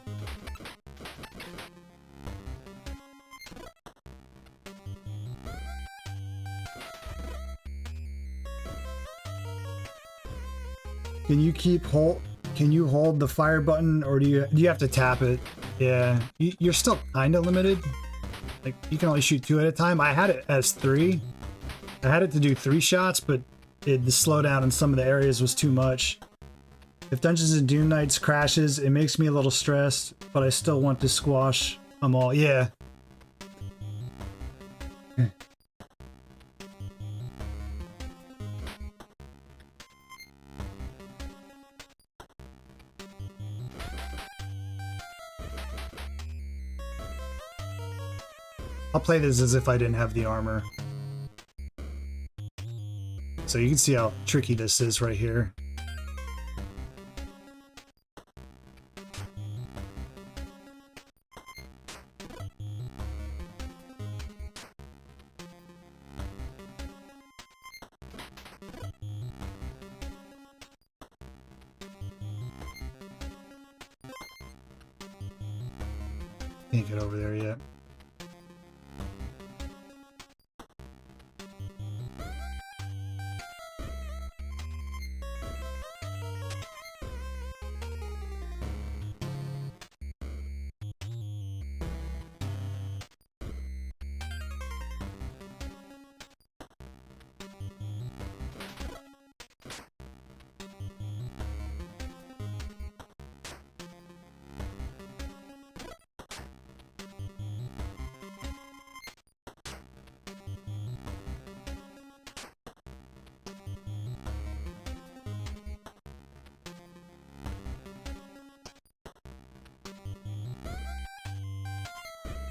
Can you hold the fire button, or do you have to tap it? Yeah, you're still kind of limited. Like, you can only shoot 2 at a time. I had it as 3. I had it to do 3 shots, but the slowdown in some of the areas was too much. If Dungeons and Doom Nights crashes, it makes me a little stressed, but I still want to squash them all. Yeah. I'll play this as if I didn't have the armor. So you can see how tricky this is right here. Can't get over there yet.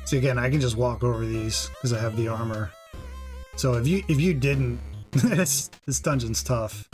So again, I can just walk over these because I have the armor. So if you didn't, this dungeon's tough.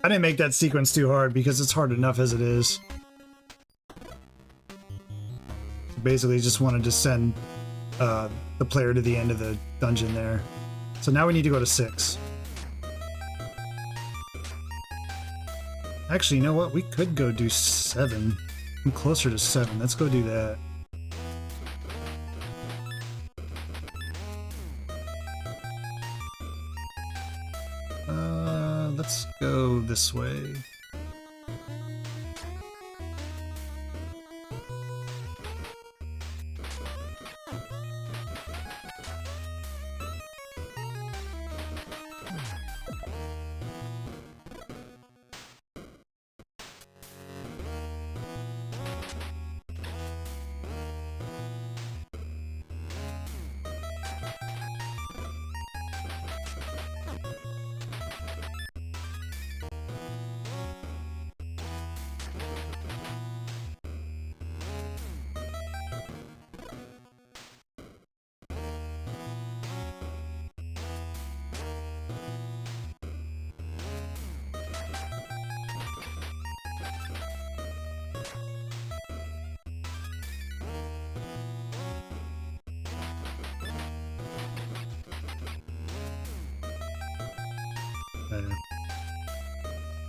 I didn't make that sequence too hard because it's hard enough as it is. Basically, just wanted to send the player to the end of the dungeon there. So now we need to go to 6. Actually, you know what? We could go do 7. I'm closer to 7. Let's go do that. Let's go this way.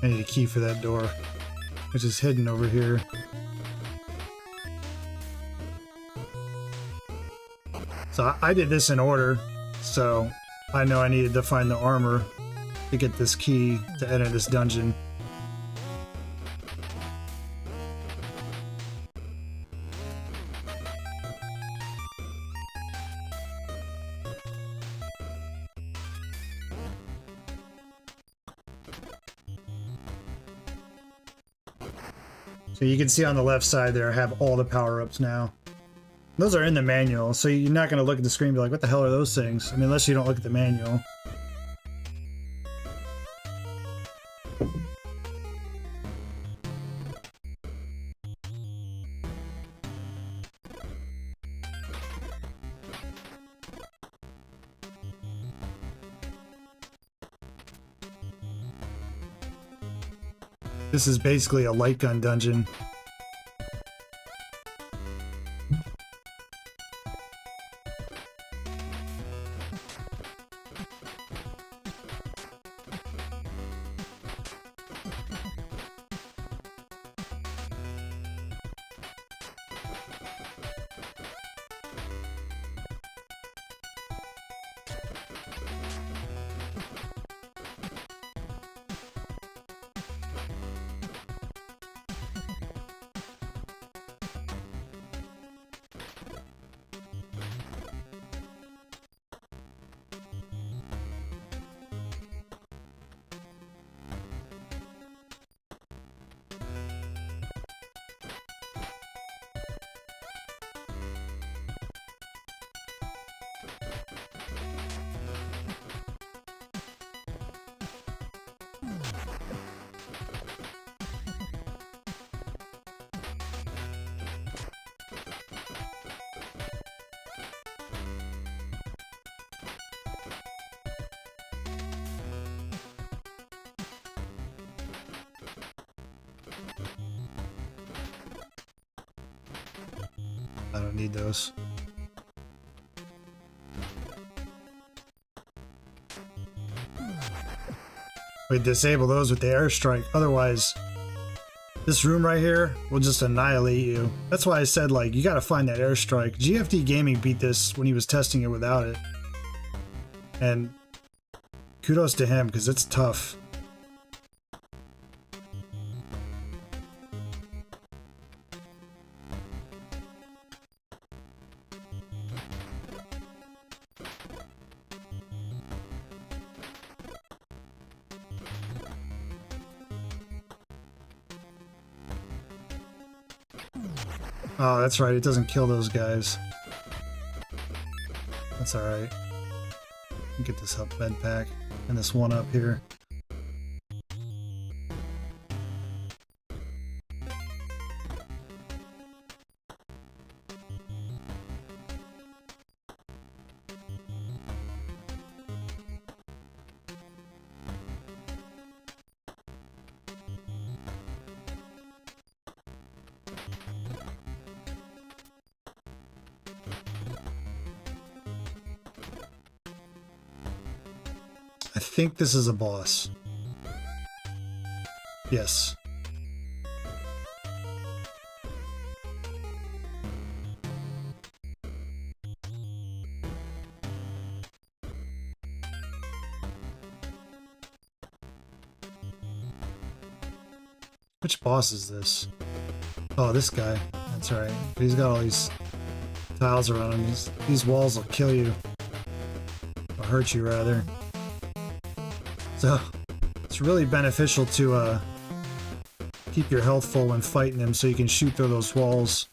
I need a key for that door, which is hidden over here. So I did this in order, so I know I needed to find the armor to get this key to enter this dungeon. So you can see on the left side there, I have all the power-ups now. Those are in the manual, so you're not going to look at the screen and be like, what the hell are those things? I mean, unless you don't look at the manual. This is basically a light gun dungeon. I don't need those. We disable those with the airstrike, otherwise this room right here will just annihilate you. That's why I said, like, you gotta find that airstrike. GFD Gaming beat this when he was testing it without it. And kudos to him, because it's tough. Oh, that's right, it doesn't kill those guys. That's alright. Get this up med pack and this one up here. I think this is a boss. Yes. Which boss is this? Oh, this guy. That's right. He's got all these tiles around him. These walls will kill you. Or hurt you, rather. So, it's really beneficial to keep your health full when fighting him so you can shoot through those walls.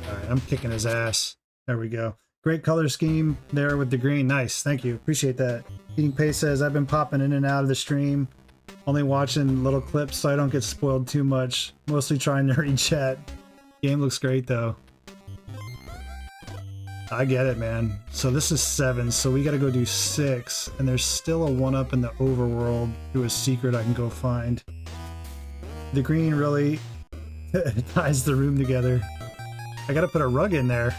Alright, I'm kicking his ass. There we go. Great color scheme there with the green. Nice. Thank you. Appreciate that. Eating Pace says, I've been popping in and out of the stream. Only watching little clips so I don't get spoiled too much. Mostly trying nerdy chat. Game looks great though. I get it, man. So this is 7, so we gotta go do 6. And there's still a 1-up in the overworld through a secret I can go find. The green really ties the room together. I gotta put a rug in there.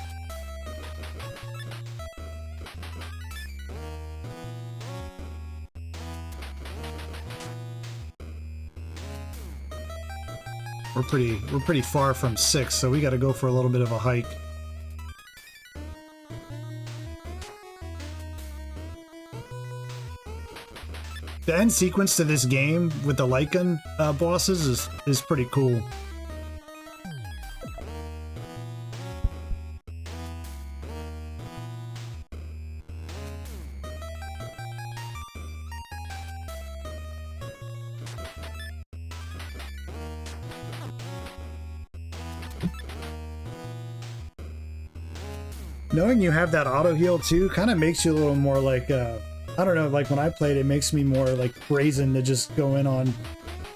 We're pretty far from 6, so we gotta go for a little bit of a hike. The end sequence to this game with the light gun bosses is pretty cool. Knowing you have that auto heal too kind of makes you a little more like, I don't know, like when I played it makes me more like brazen to just go in on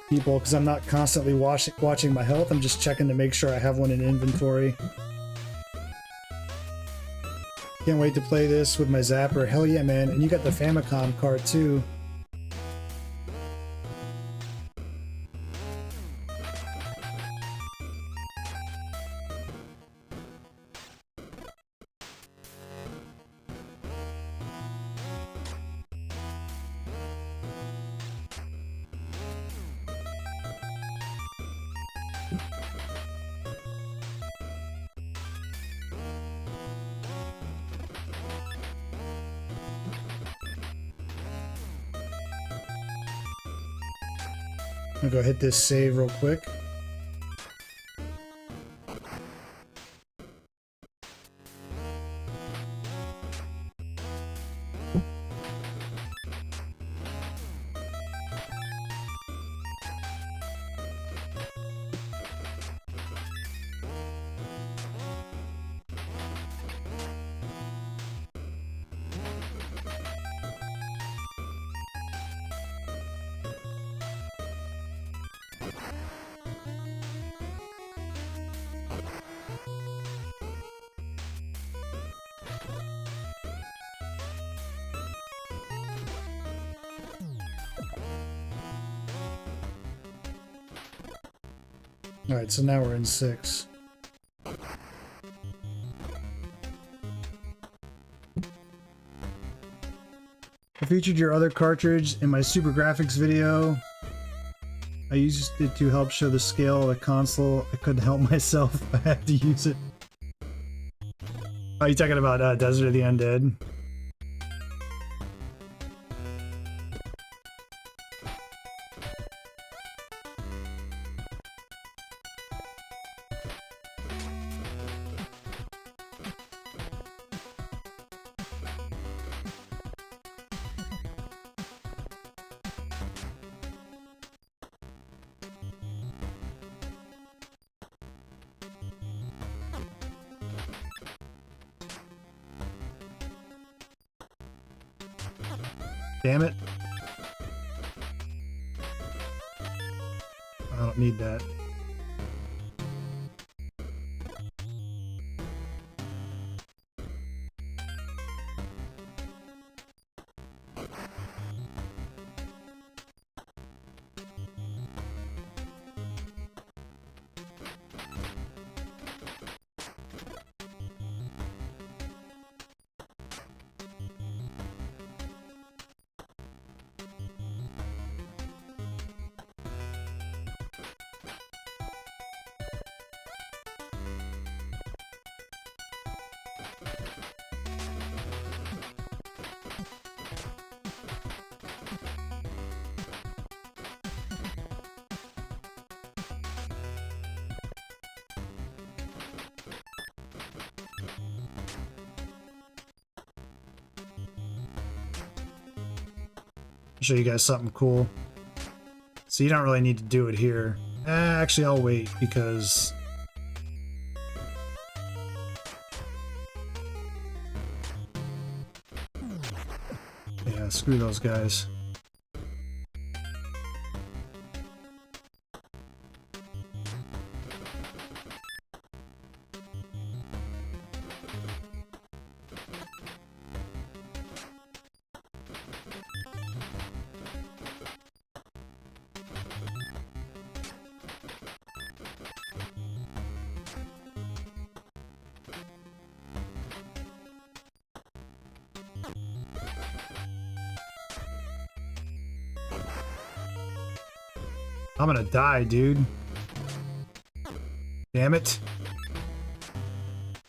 people because I'm not constantly watching my health. I'm just checking to make sure I have one in inventory. Can't wait to play this with my Zapper. Hell yeah, man. And you got the Famicom card too. I'm gonna go hit this save real quick. Alright, so now we're in 6. I featured your other cartridge in my Super Graphics video. I used it to help show the scale of the console. I couldn't help myself. I had to use it. Oh, you talking about Desert of the Undead? Damn it. I don't need that. show you guys something cool. So you don't really need to do it here. Actually, I'll wait because... yeah, screw those guys. I'm gonna die, dude. Damn it.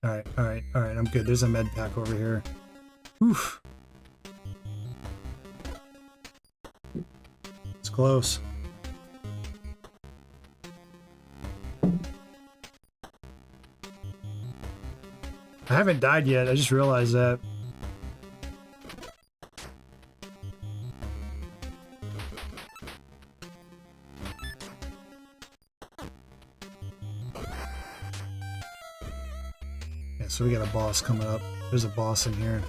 Alright, alright, alright, I'm good. There's a med pack over here. Oof. It's close. I haven't died yet, I just realized that. So we got a boss coming up. There's a boss in here.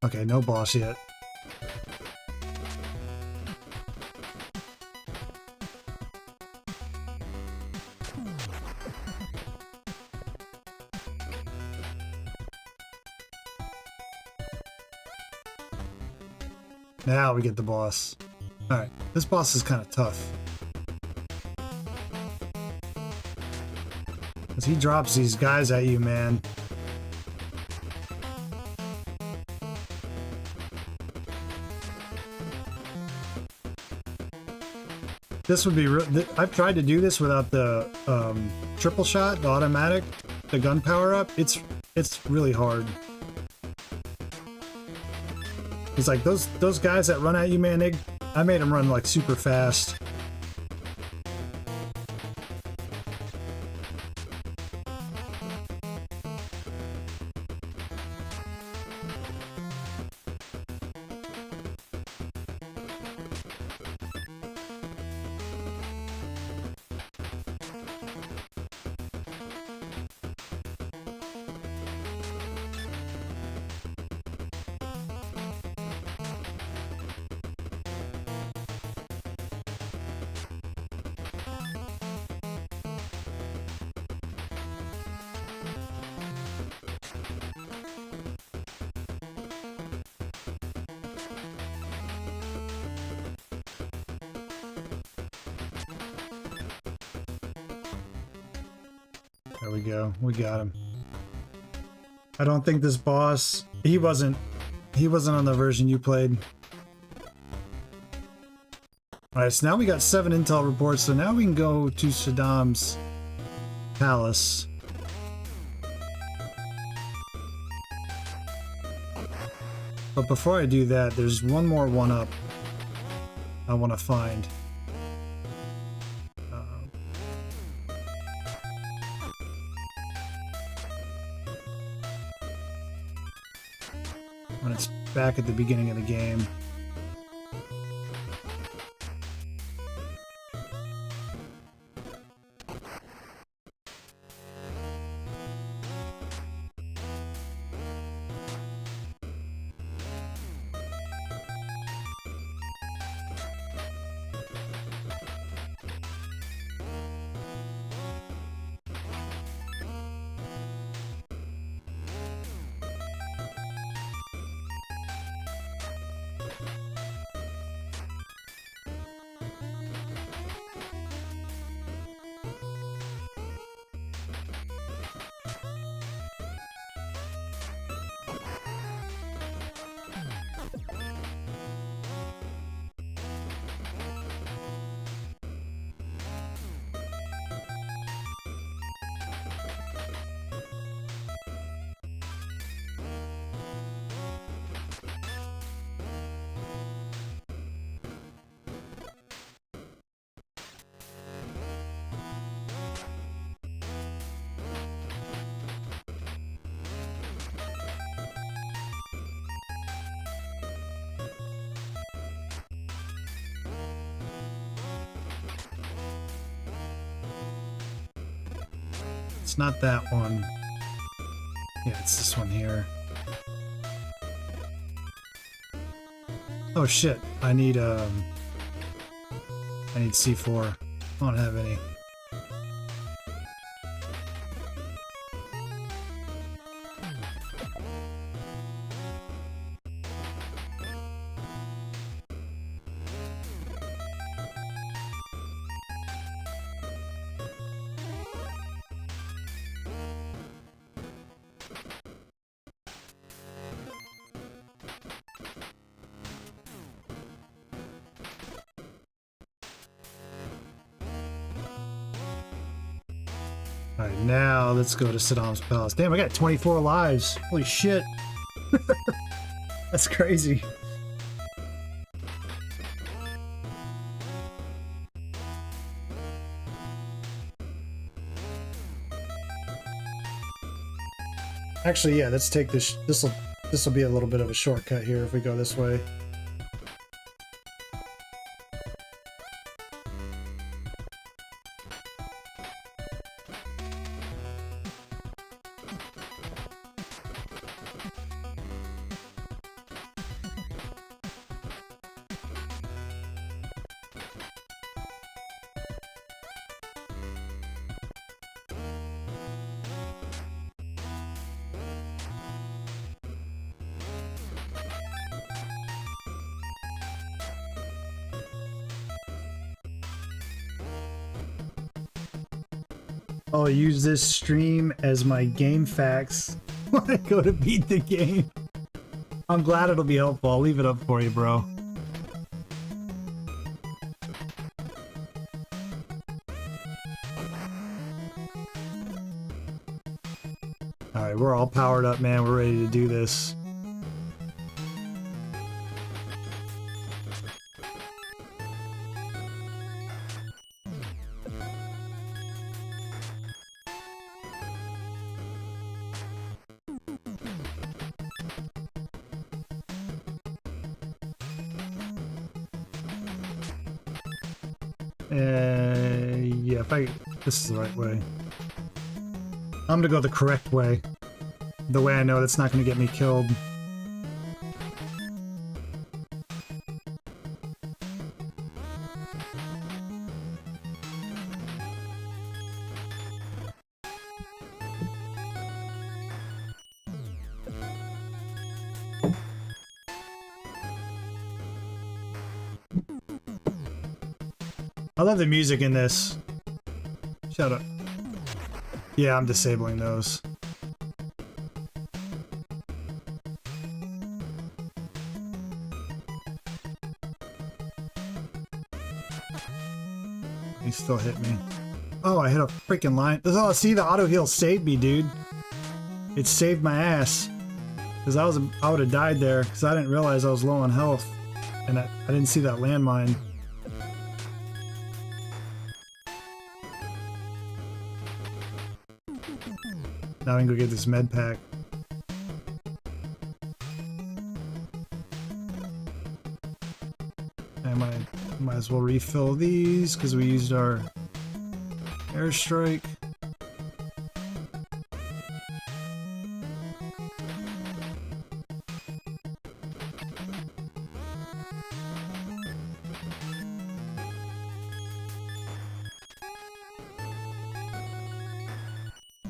Okay, no boss yet. Now we get the boss. Alright, this boss is kind of tough. Because he drops these guys at you, man. This would be I've tried to do this without the triple shot, the automatic, the gun power up. It's really hard. It's like those guys that run at you, man, I made them run like super fast. There we go. We got him. I don't think this boss... He wasn't on the version you played. Alright, so now we got 7 intel reports, so now we can go to Saddam's palace. But before I do that, there's one more one-up I want to find. When it's back at the beginning of the game. it's not that one. Yeah, it's this one here. Oh shit, I need C4. I don't have any. Alright, now let's go to Saddam's palace. Damn, I got 24 lives. Holy shit. That's crazy. Actually, yeah, let's take this. This'll be a little bit of a shortcut here if we go this way. I'll use this stream as my game facts when I go to beat the game. I'm glad it'll be helpful. I'll leave it up for you, bro. Alright, we're all powered up, man. We're ready to do this. Yeah, this is the right way. I'm gonna go the correct way. The way I know that's not gonna get me killed. I love the music in this. Shut up. Yeah, I'm disabling those. He still hit me. Oh, I hit a freaking line. Oh, see, the auto heal saved me, dude. It saved my ass. Because I would have died there because I didn't realize I was low on health. And I didn't see that landmine. Now I can go get this med pack. I might as well refill these because we used our airstrike.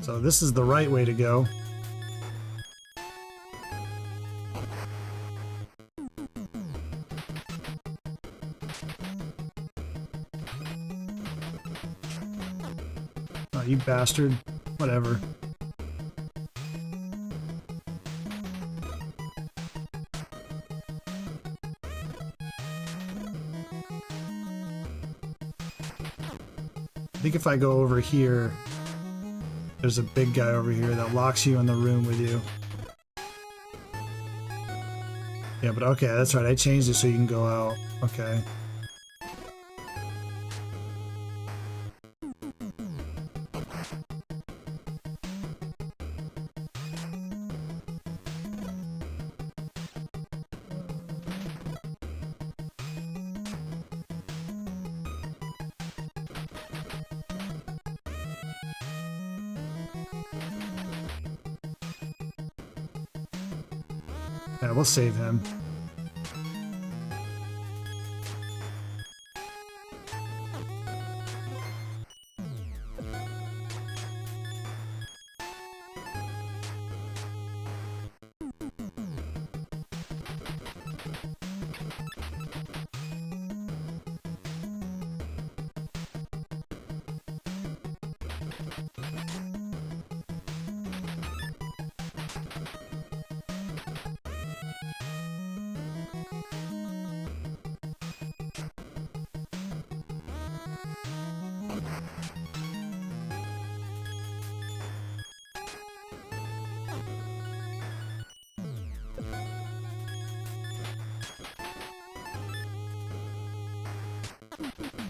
So this is the right way to go. Oh, you bastard. Whatever. I think if I go over here, there's a big guy over here that locks you in the room with you. Yeah, but okay, that's right. I changed it so you can go out. Okay. Yeah, we'll save him.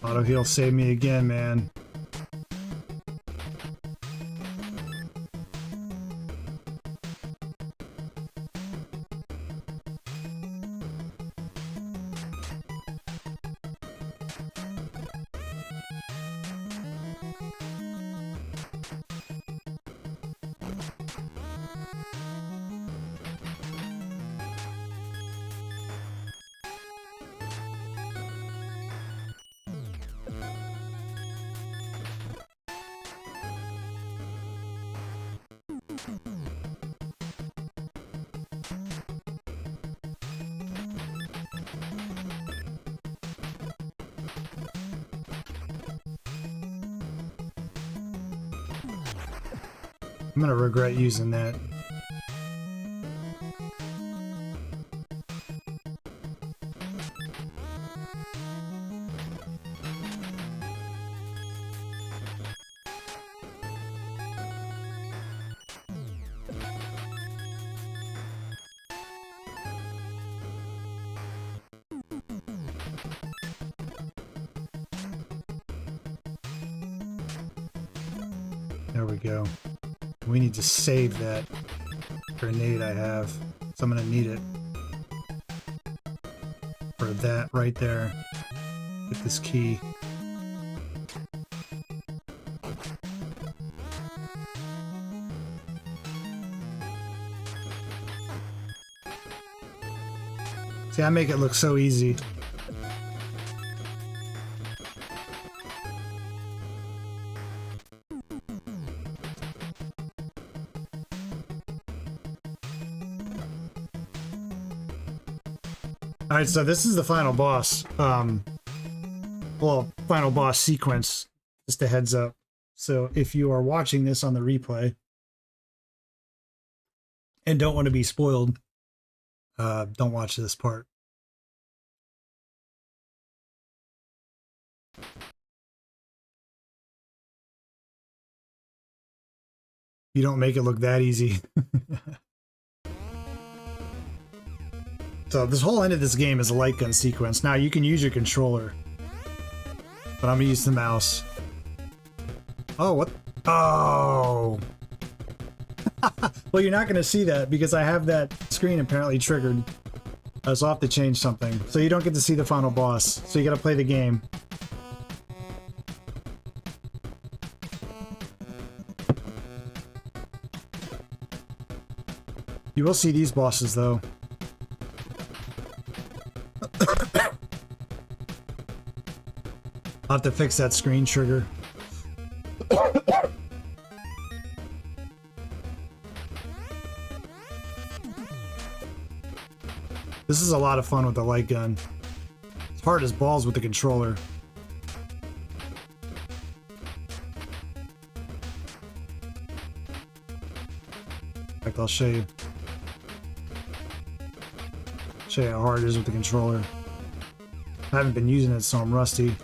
Auto heal saved me again, man. I'm gonna regret using that. There we go. We need to save that grenade I have, so I'm gonna need it for that right there. Get this key. See, I make it look so easy. Alright, so this is the final boss. Well, final boss sequence. Just a heads up. So if you are watching this on the replay and don't want to be spoiled, don't watch this part. You don't make it look that easy. So this whole end of this game is a light gun sequence. Now you can use your controller, but I'm gonna use the mouse. Oh, what? Oh! Well, you're not gonna see that because I have that screen apparently triggered. So I'll have to change something. So you don't get to see the final boss. So you gotta play the game. You will see these bosses though. I'll have to fix that screen trigger. This is a lot of fun with the light gun. It's hard as balls with the controller. In fact, I'll show you. Show you how hard it is with the controller. I haven't been using it, so I'm rusty.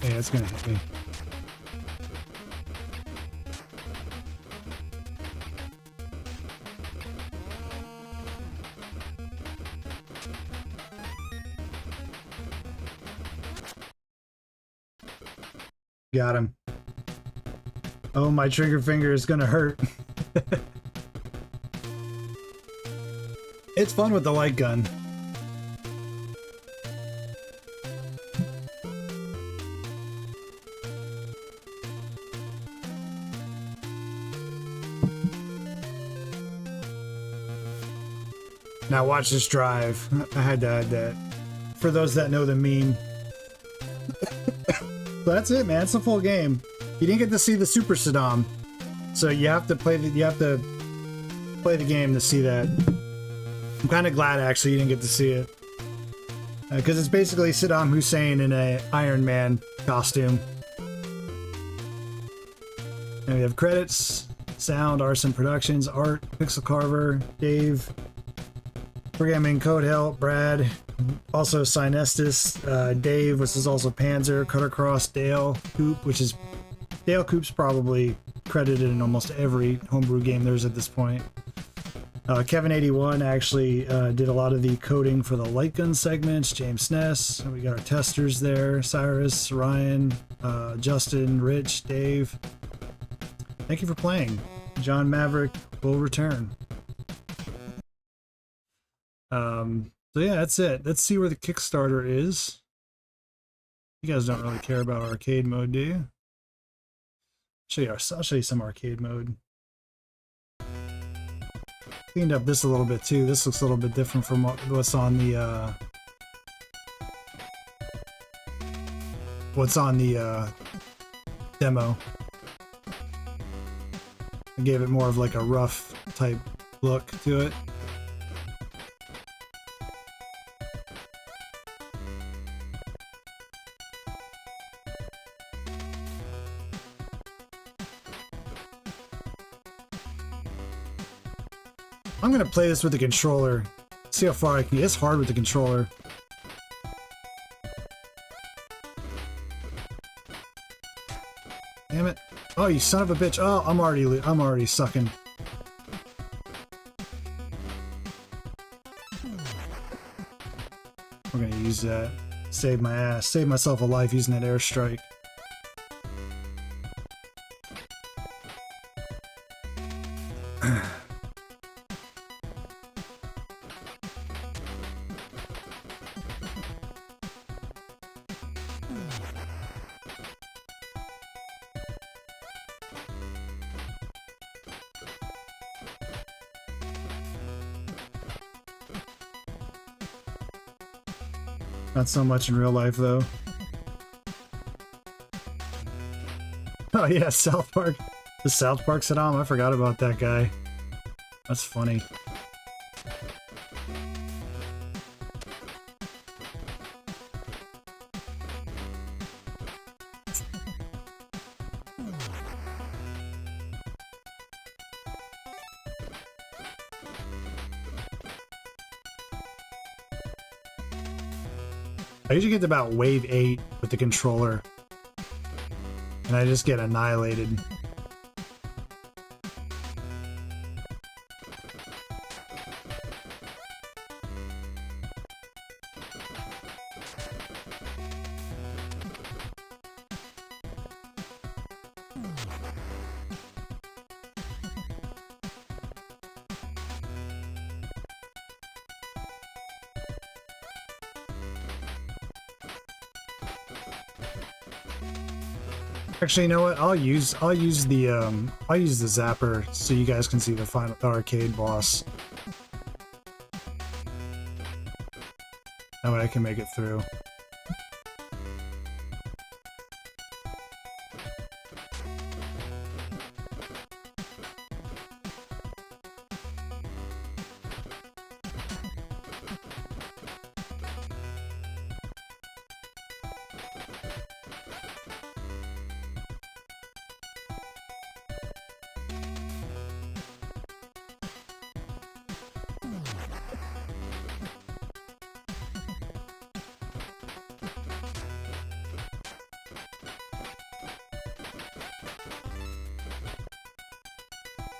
Yeah, it's gonna hit me. Got him. Oh, my trigger finger is gonna hurt. It's fun with the light gun. Now watch this drive. I had to add that. For those that know the meme. So that's it, man. It's a full game. You didn't get to see the Super Saddam, so you have to play the game to see that. I'm kind of glad actually you didn't get to see it, because it's basically Saddam Hussein in a Iron Man costume. And we have credits: sound, Arson Productions, art, Pixel Carver, Dave, programming, Code Help, Brad. Also Synestis, Dave, which is also Panzer, Cuttercross, Dale, Coop, which is Dale Coop's probably credited in almost every homebrew game there's at this point. Kevin81 actually did a lot of the coding for the light gun segments. James Ness, we got our testers there. Cyrus, Ryan, Justin, Rich, Dave. Thank you for playing. John Maverick will return. So yeah, that's it. Let's see where the Kickstarter is. You guys don't really care about arcade mode, do you? I'll show you some arcade mode. Cleaned up this a little bit too. This looks a little bit different from what's on the demo. I gave it more of like a rough type look to it. I'm gonna play this with the controller. See how far I can get. It's hard with the controller. Damn it. Oh, you son of a bitch. Oh, I'm already sucking. We're gonna use that. Save my ass. Save myself a life using that airstrike. Not so much in real life, though. Oh yeah, South Park. The South Park Saddam. I forgot about that guy. That's funny. I usually get to about wave 8 with the controller, and I just get annihilated. Actually, you know what? I'll use the zapper so you guys can see the final arcade boss. That way I can make it through.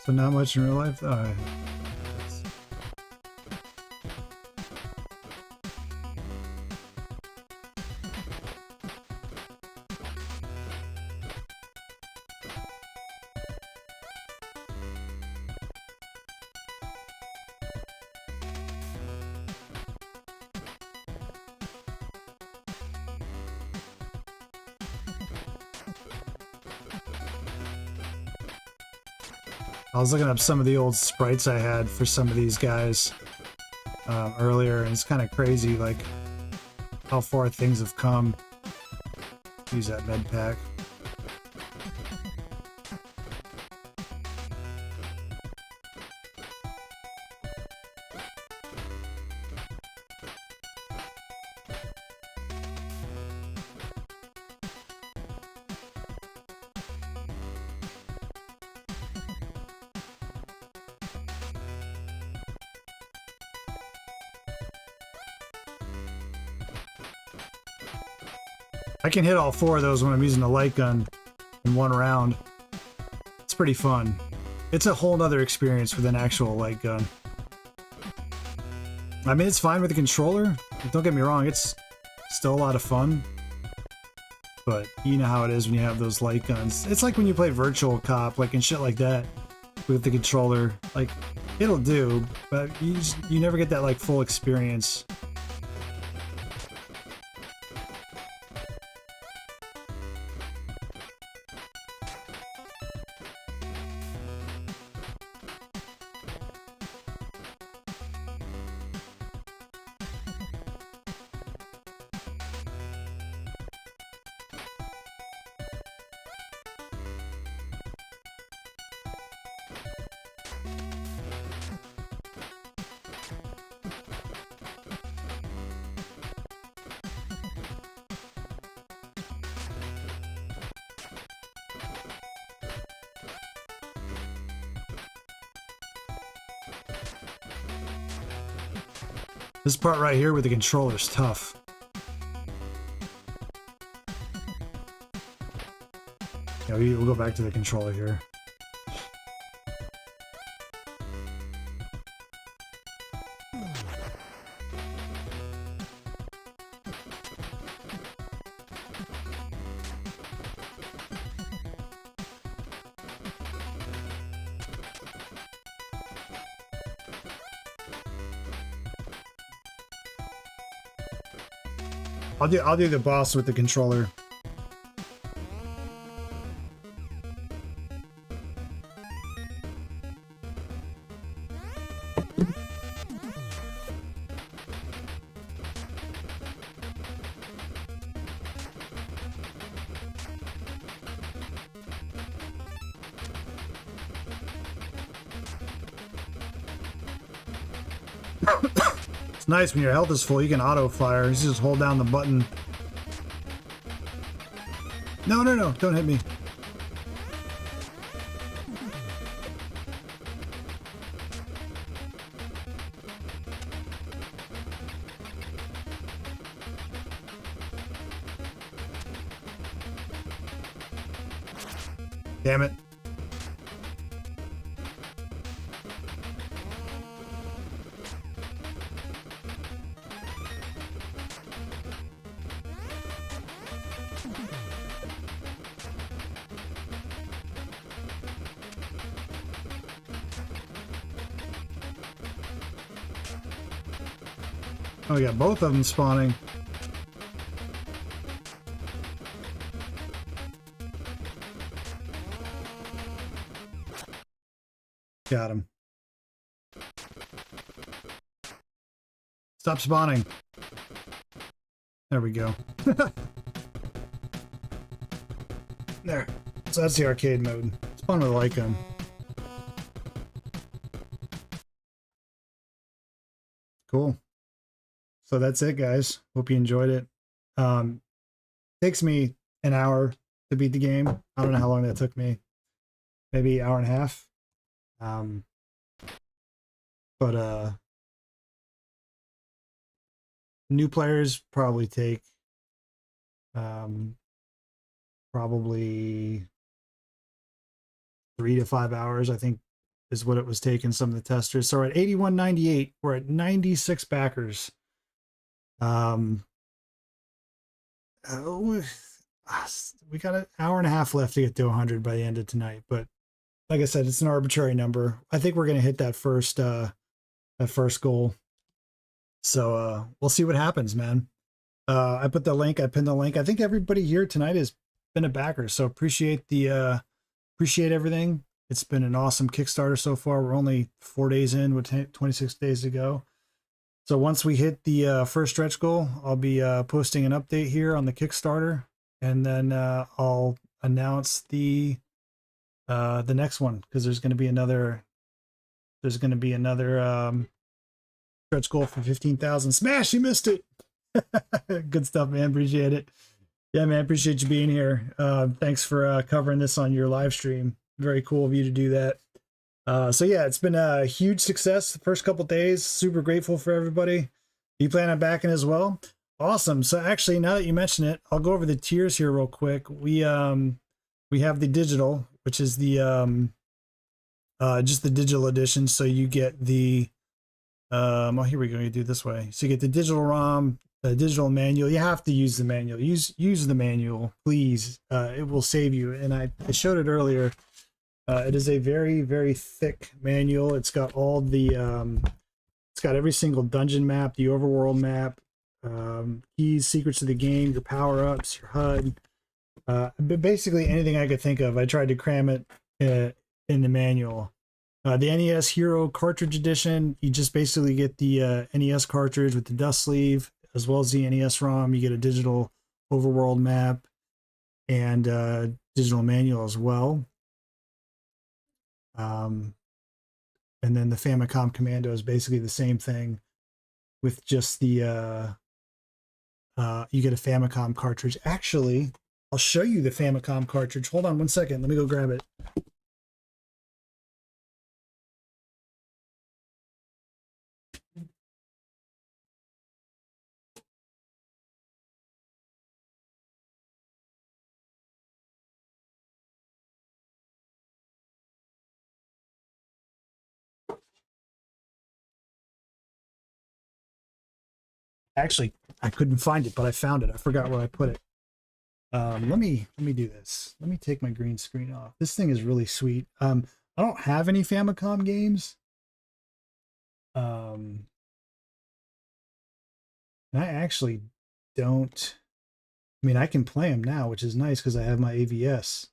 but not much in real life. Oh, I was looking up some of the old sprites I had for some of these guys earlier, and it's kind of crazy, like how far things have come. Use that med pack. I can hit all four of those when I'm using the light gun in one round. It's pretty fun. It's a whole nother experience with an actual light gun. I mean, it's fine with the controller. Don't get me wrong, it's still a lot of fun. But you know how it is when you have those light guns. It's like when you play Virtual Cop, like and shit like that, with the controller. Like, it'll do, but you never get that like full experience. This part right here with the controller is tough. Yeah, we'll go back to the controller here. I'll do the boss with the controller. It's nice when your health is full, you can auto fire. You just hold down the button. No, no, no, don't hit me. Damn it. Oh, we got both of them spawning. Got him. Stop spawning. There we go. There. So that's the arcade mode. Spawn with a light gun. Cool. So that's it, guys. Hope you enjoyed it. Takes me an hour to beat the game. I don't know how long that took me. Maybe an hour and a half. But new players probably take probably 3 to 5 hours. I think is what it was taking some of the testers. So we're at 81.98. We're at 96 backers. We got an hour and a half left to get to 100 by the end of tonight, but like I said, it's an arbitrary number. I think we're going to hit that first goal. So we'll see what happens, man. I put the link, I pinned the link. I think everybody here tonight has been a backer, so appreciate everything. It's been an awesome Kickstarter so far. We're only 4 days in with 26 days to go. So once we hit the first stretch goal, I'll be posting an update here on the Kickstarter, and then I'll announce the next one, because there's going to be another stretch goal for 15,000. Smash! You missed it. Good stuff, man. Appreciate it. Yeah, man. Appreciate you being here. Thanks for covering this on your live stream. Very cool of you to do that. So yeah, it's been a huge success the first couple days. Super grateful for everybody. You plan on backing as well? Awesome. So actually, now that you mention it, I'll go over the tiers here real quick. We have the digital, which is the just the digital edition. So you get the oh, here we go. You do it this way. So you get the digital ROM, the digital manual. You have to use the manual. Use the manual, please. It will save you. And I showed it earlier. It is a very, very thick manual. It's got all the it's got every single dungeon map, the overworld map, keys, secrets of the game, your power-ups, your HUD, but basically anything I could think of. I tried to cram it in the manual. The NES Hero Cartridge Edition, you just basically get the NES cartridge with the dust sleeve, as well as the NES ROM. You get a digital overworld map and digital manual as well. And then the Famicom Commando is basically the same thing, with just the you get a Famicom cartridge. Actually, I'll show you the Famicom cartridge. Hold on one second. Let me go grab it. Actually, I couldn't find it, but I found it. I forgot where I put it. Let me do this. Let me take my green screen off. This thing is really sweet. I don't have any Famicom games. And I actually don't. I mean, I can play them now, which is nice because I have my AVS.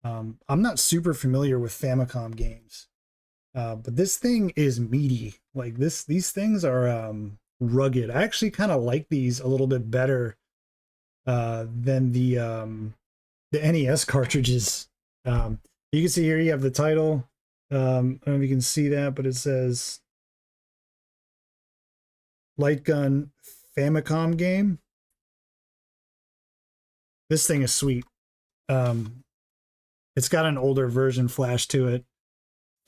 I'm not super familiar with Famicom games, but this thing is meaty. Like these things are rugged. I actually kind of like these a little bit better than the NES cartridges. You can see here you have the title. I don't know if you can see that, but it says Light Gun Famicom game. This thing is sweet. It's got an older version flash to it.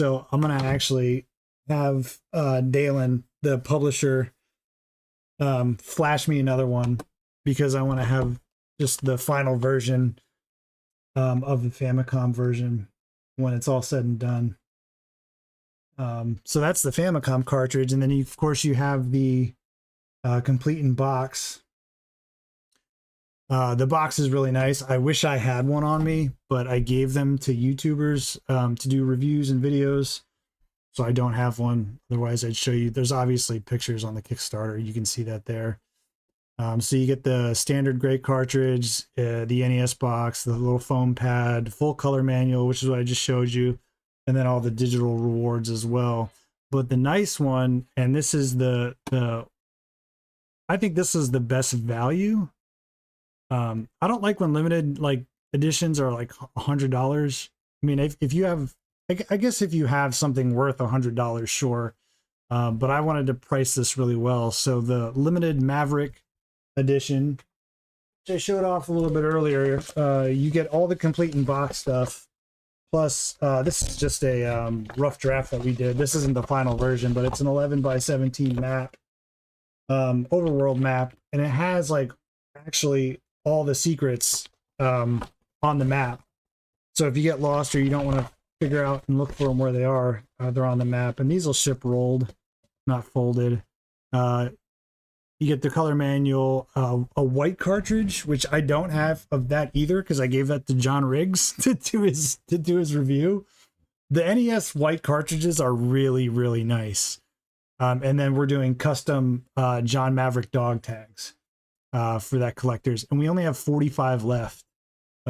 So I'm gonna actually have Dalen, the publisher, flash me another one, because I want to have just the final version of the Famicom version when it's all said and done. So that's the Famicom cartridge, and then of course you have the complete in box. The box is really nice. I wish I had one on me, but I gave them to YouTubers to do reviews and videos. So I don't have one. Otherwise, I'd show you. There's obviously pictures on the Kickstarter. You can see that there. So you get the standard gray cartridge, the NES box, the little foam pad, full color manual, which is what I just showed you, and then all the digital rewards as well. But the nice one, and this is the I think this is the best value. I don't like when limited editions are like $100. I mean, if you have, I guess if you have something worth $100, sure. But I wanted to price this really well. So the limited Maverick edition, which I showed off a little bit earlier, you get all the complete in box stuff. Plus, this is just a rough draft that we did. This isn't the final version, but it's an 11x17 map, overworld map, and it has like actually all the secrets on the map. So if you get lost or you don't want to figure out and look for them where they are. They're on the map, and these will ship rolled, not folded. You get the color manual, a white cartridge, which I don't have of that either because I gave that to John Riggs to do his review. The NES white cartridges are really, really nice. And then we're doing custom John Maverick dog tags for that collectors, and we only have 45 left.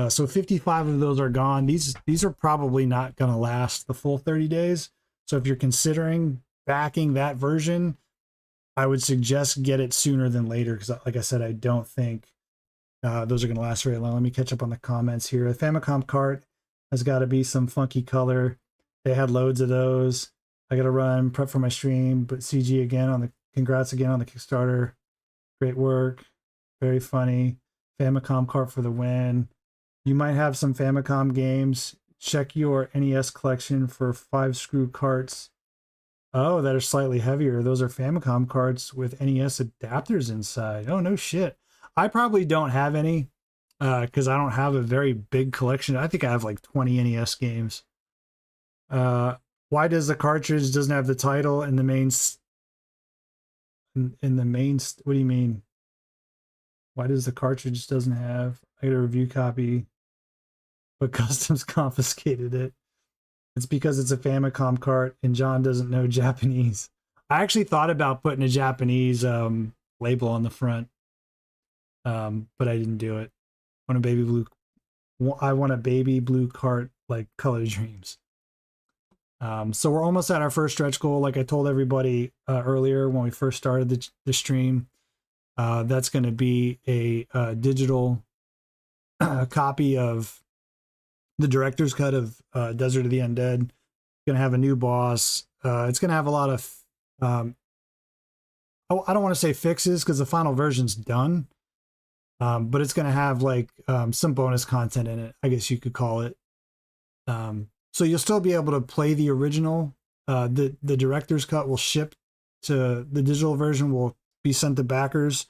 So 55 of those are gone. These are probably not going to last the full 30 days. So if you're considering backing that version, I would suggest get it sooner than later because, like I said, I don't think those are going to last very long. Let me catch up on the comments here. The Famicom cart has got to be some funky color. They had loads of those. I got to run, prep for my stream, but CG again on the, congrats again on the Kickstarter. Great work. Very funny. Famicom cart for the win. You might have some Famicom games. Check your NES collection for 5-screw carts. Oh, that are slightly heavier. Those are Famicom carts with NES adapters inside. Oh, no shit. I probably don't have any because I don't have a very big collection. I think I have like 20 NES games. Why does the cartridge doesn't have the title in the main? In the main, what do you mean? Why does the cartridge doesn't have? I got a review copy, but Customs confiscated it. It's because it's a Famicom cart and John doesn't know Japanese. I actually thought about putting a Japanese label on the front, but I didn't do it. I want a baby blue cart like Color Dreams. So we're almost at our first stretch goal. Like I told everybody earlier when we first started the stream, that's going to be a digital copy of the director's cut of Desert of the Undead. Going to have a new boss. It's going to have a lot of, I don't want to say fixes because the final version's done, but it's going to have like some bonus content in it, I guess you could call it. So you'll still be able to play the original. The director's cut will ship to the digital version will be sent to backers.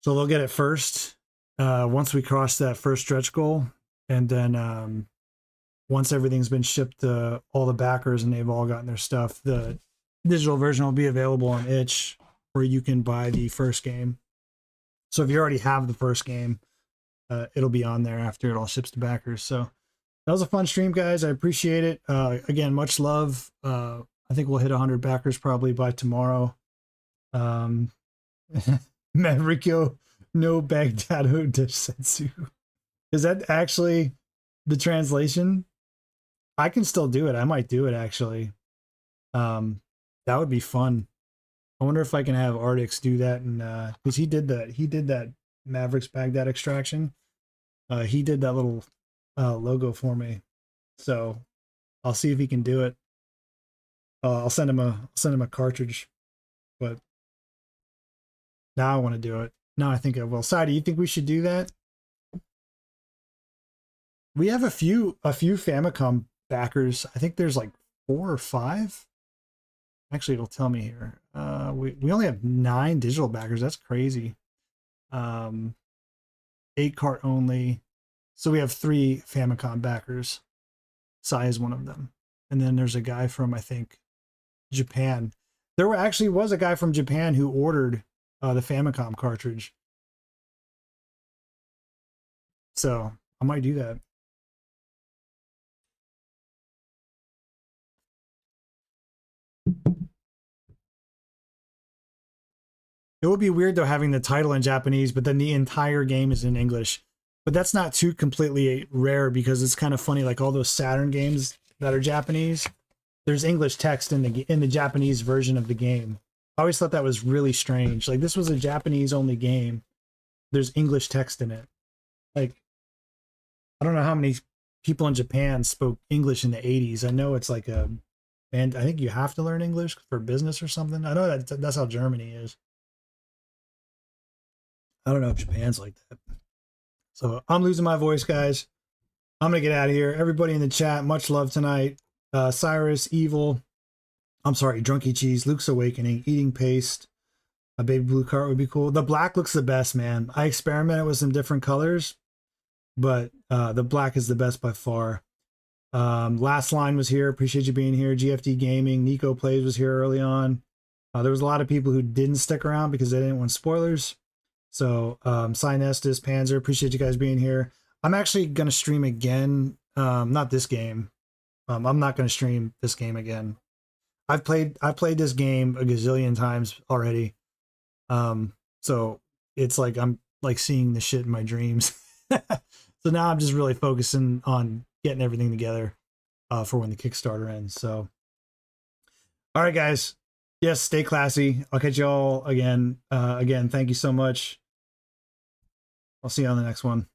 So they'll get it first once we cross that first stretch goal. And then once everything's been shipped to all the backers and they've all gotten their stuff, the digital version will be available on itch where you can buy the first game. So if you already have the first game, it'll be on there after it all ships to backers. So that was a fun stream, guys. I appreciate it. Again, much love. I think we'll hit 100 backers probably by tomorrow. Mavericko no Baghdad Desetsu. Is that actually the translation? I can still do it. I might do it actually. That would be fun. I wonder if I can have Artix do that, and because he did that Mavericks Baghdad extraction. He did that little logo for me, so I'll see if he can do it. I'll send him a cartridge, but now I want to do it. Now I think I will. Side, do you think we should do that? We have a few Famicom backers. I think there's like 4 or 5. Actually, it'll tell me here. We only have 9 digital backers. That's crazy. 8 cart only. So we have 3 Famicom backers. Sai is one of them. And then there's a guy from, I think, Japan. There was a guy from Japan who ordered the Famicom cartridge. So I might do that. It would be weird though having the title in Japanese, but then the entire game is in English. But that's not too completely rare because it's kind of funny. Like all those Saturn games that are Japanese, there's English text in the Japanese version of the game. I always thought that was really strange. Like this was a Japanese only game. There's English text in it. Like I don't know how many people in Japan spoke English in the 80s. I know it's like and I think you have to learn English for business or something. I know that's how Germany is. I don't know if Japan's like that. So I'm losing my voice, guys. I'm going to get out of here. Everybody in the chat, much love tonight. Cyrus, Evil. I'm sorry, Drunky Cheese, Luke's Awakening, Eating Paste. A baby blue cart would be cool. The black looks the best, man. I experimented with some different colors, but the black is the best by far. Last Line was here. Appreciate you being here. GFD Gaming, Nico Plays was here early on. There was a lot of people who didn't stick around because they didn't want spoilers. So, Synestis, Panzer, appreciate you guys being here. I'm actually going to stream again. Not this game. I'm not going to stream this game again. I've played this game a gazillion times already. So it's like I'm like seeing the shit in my dreams. So now I'm just really focusing on getting everything together for when the Kickstarter ends. So, all right, guys. Yes, stay classy. I'll catch you all again. Again, thank you so much. I'll see you on the next one.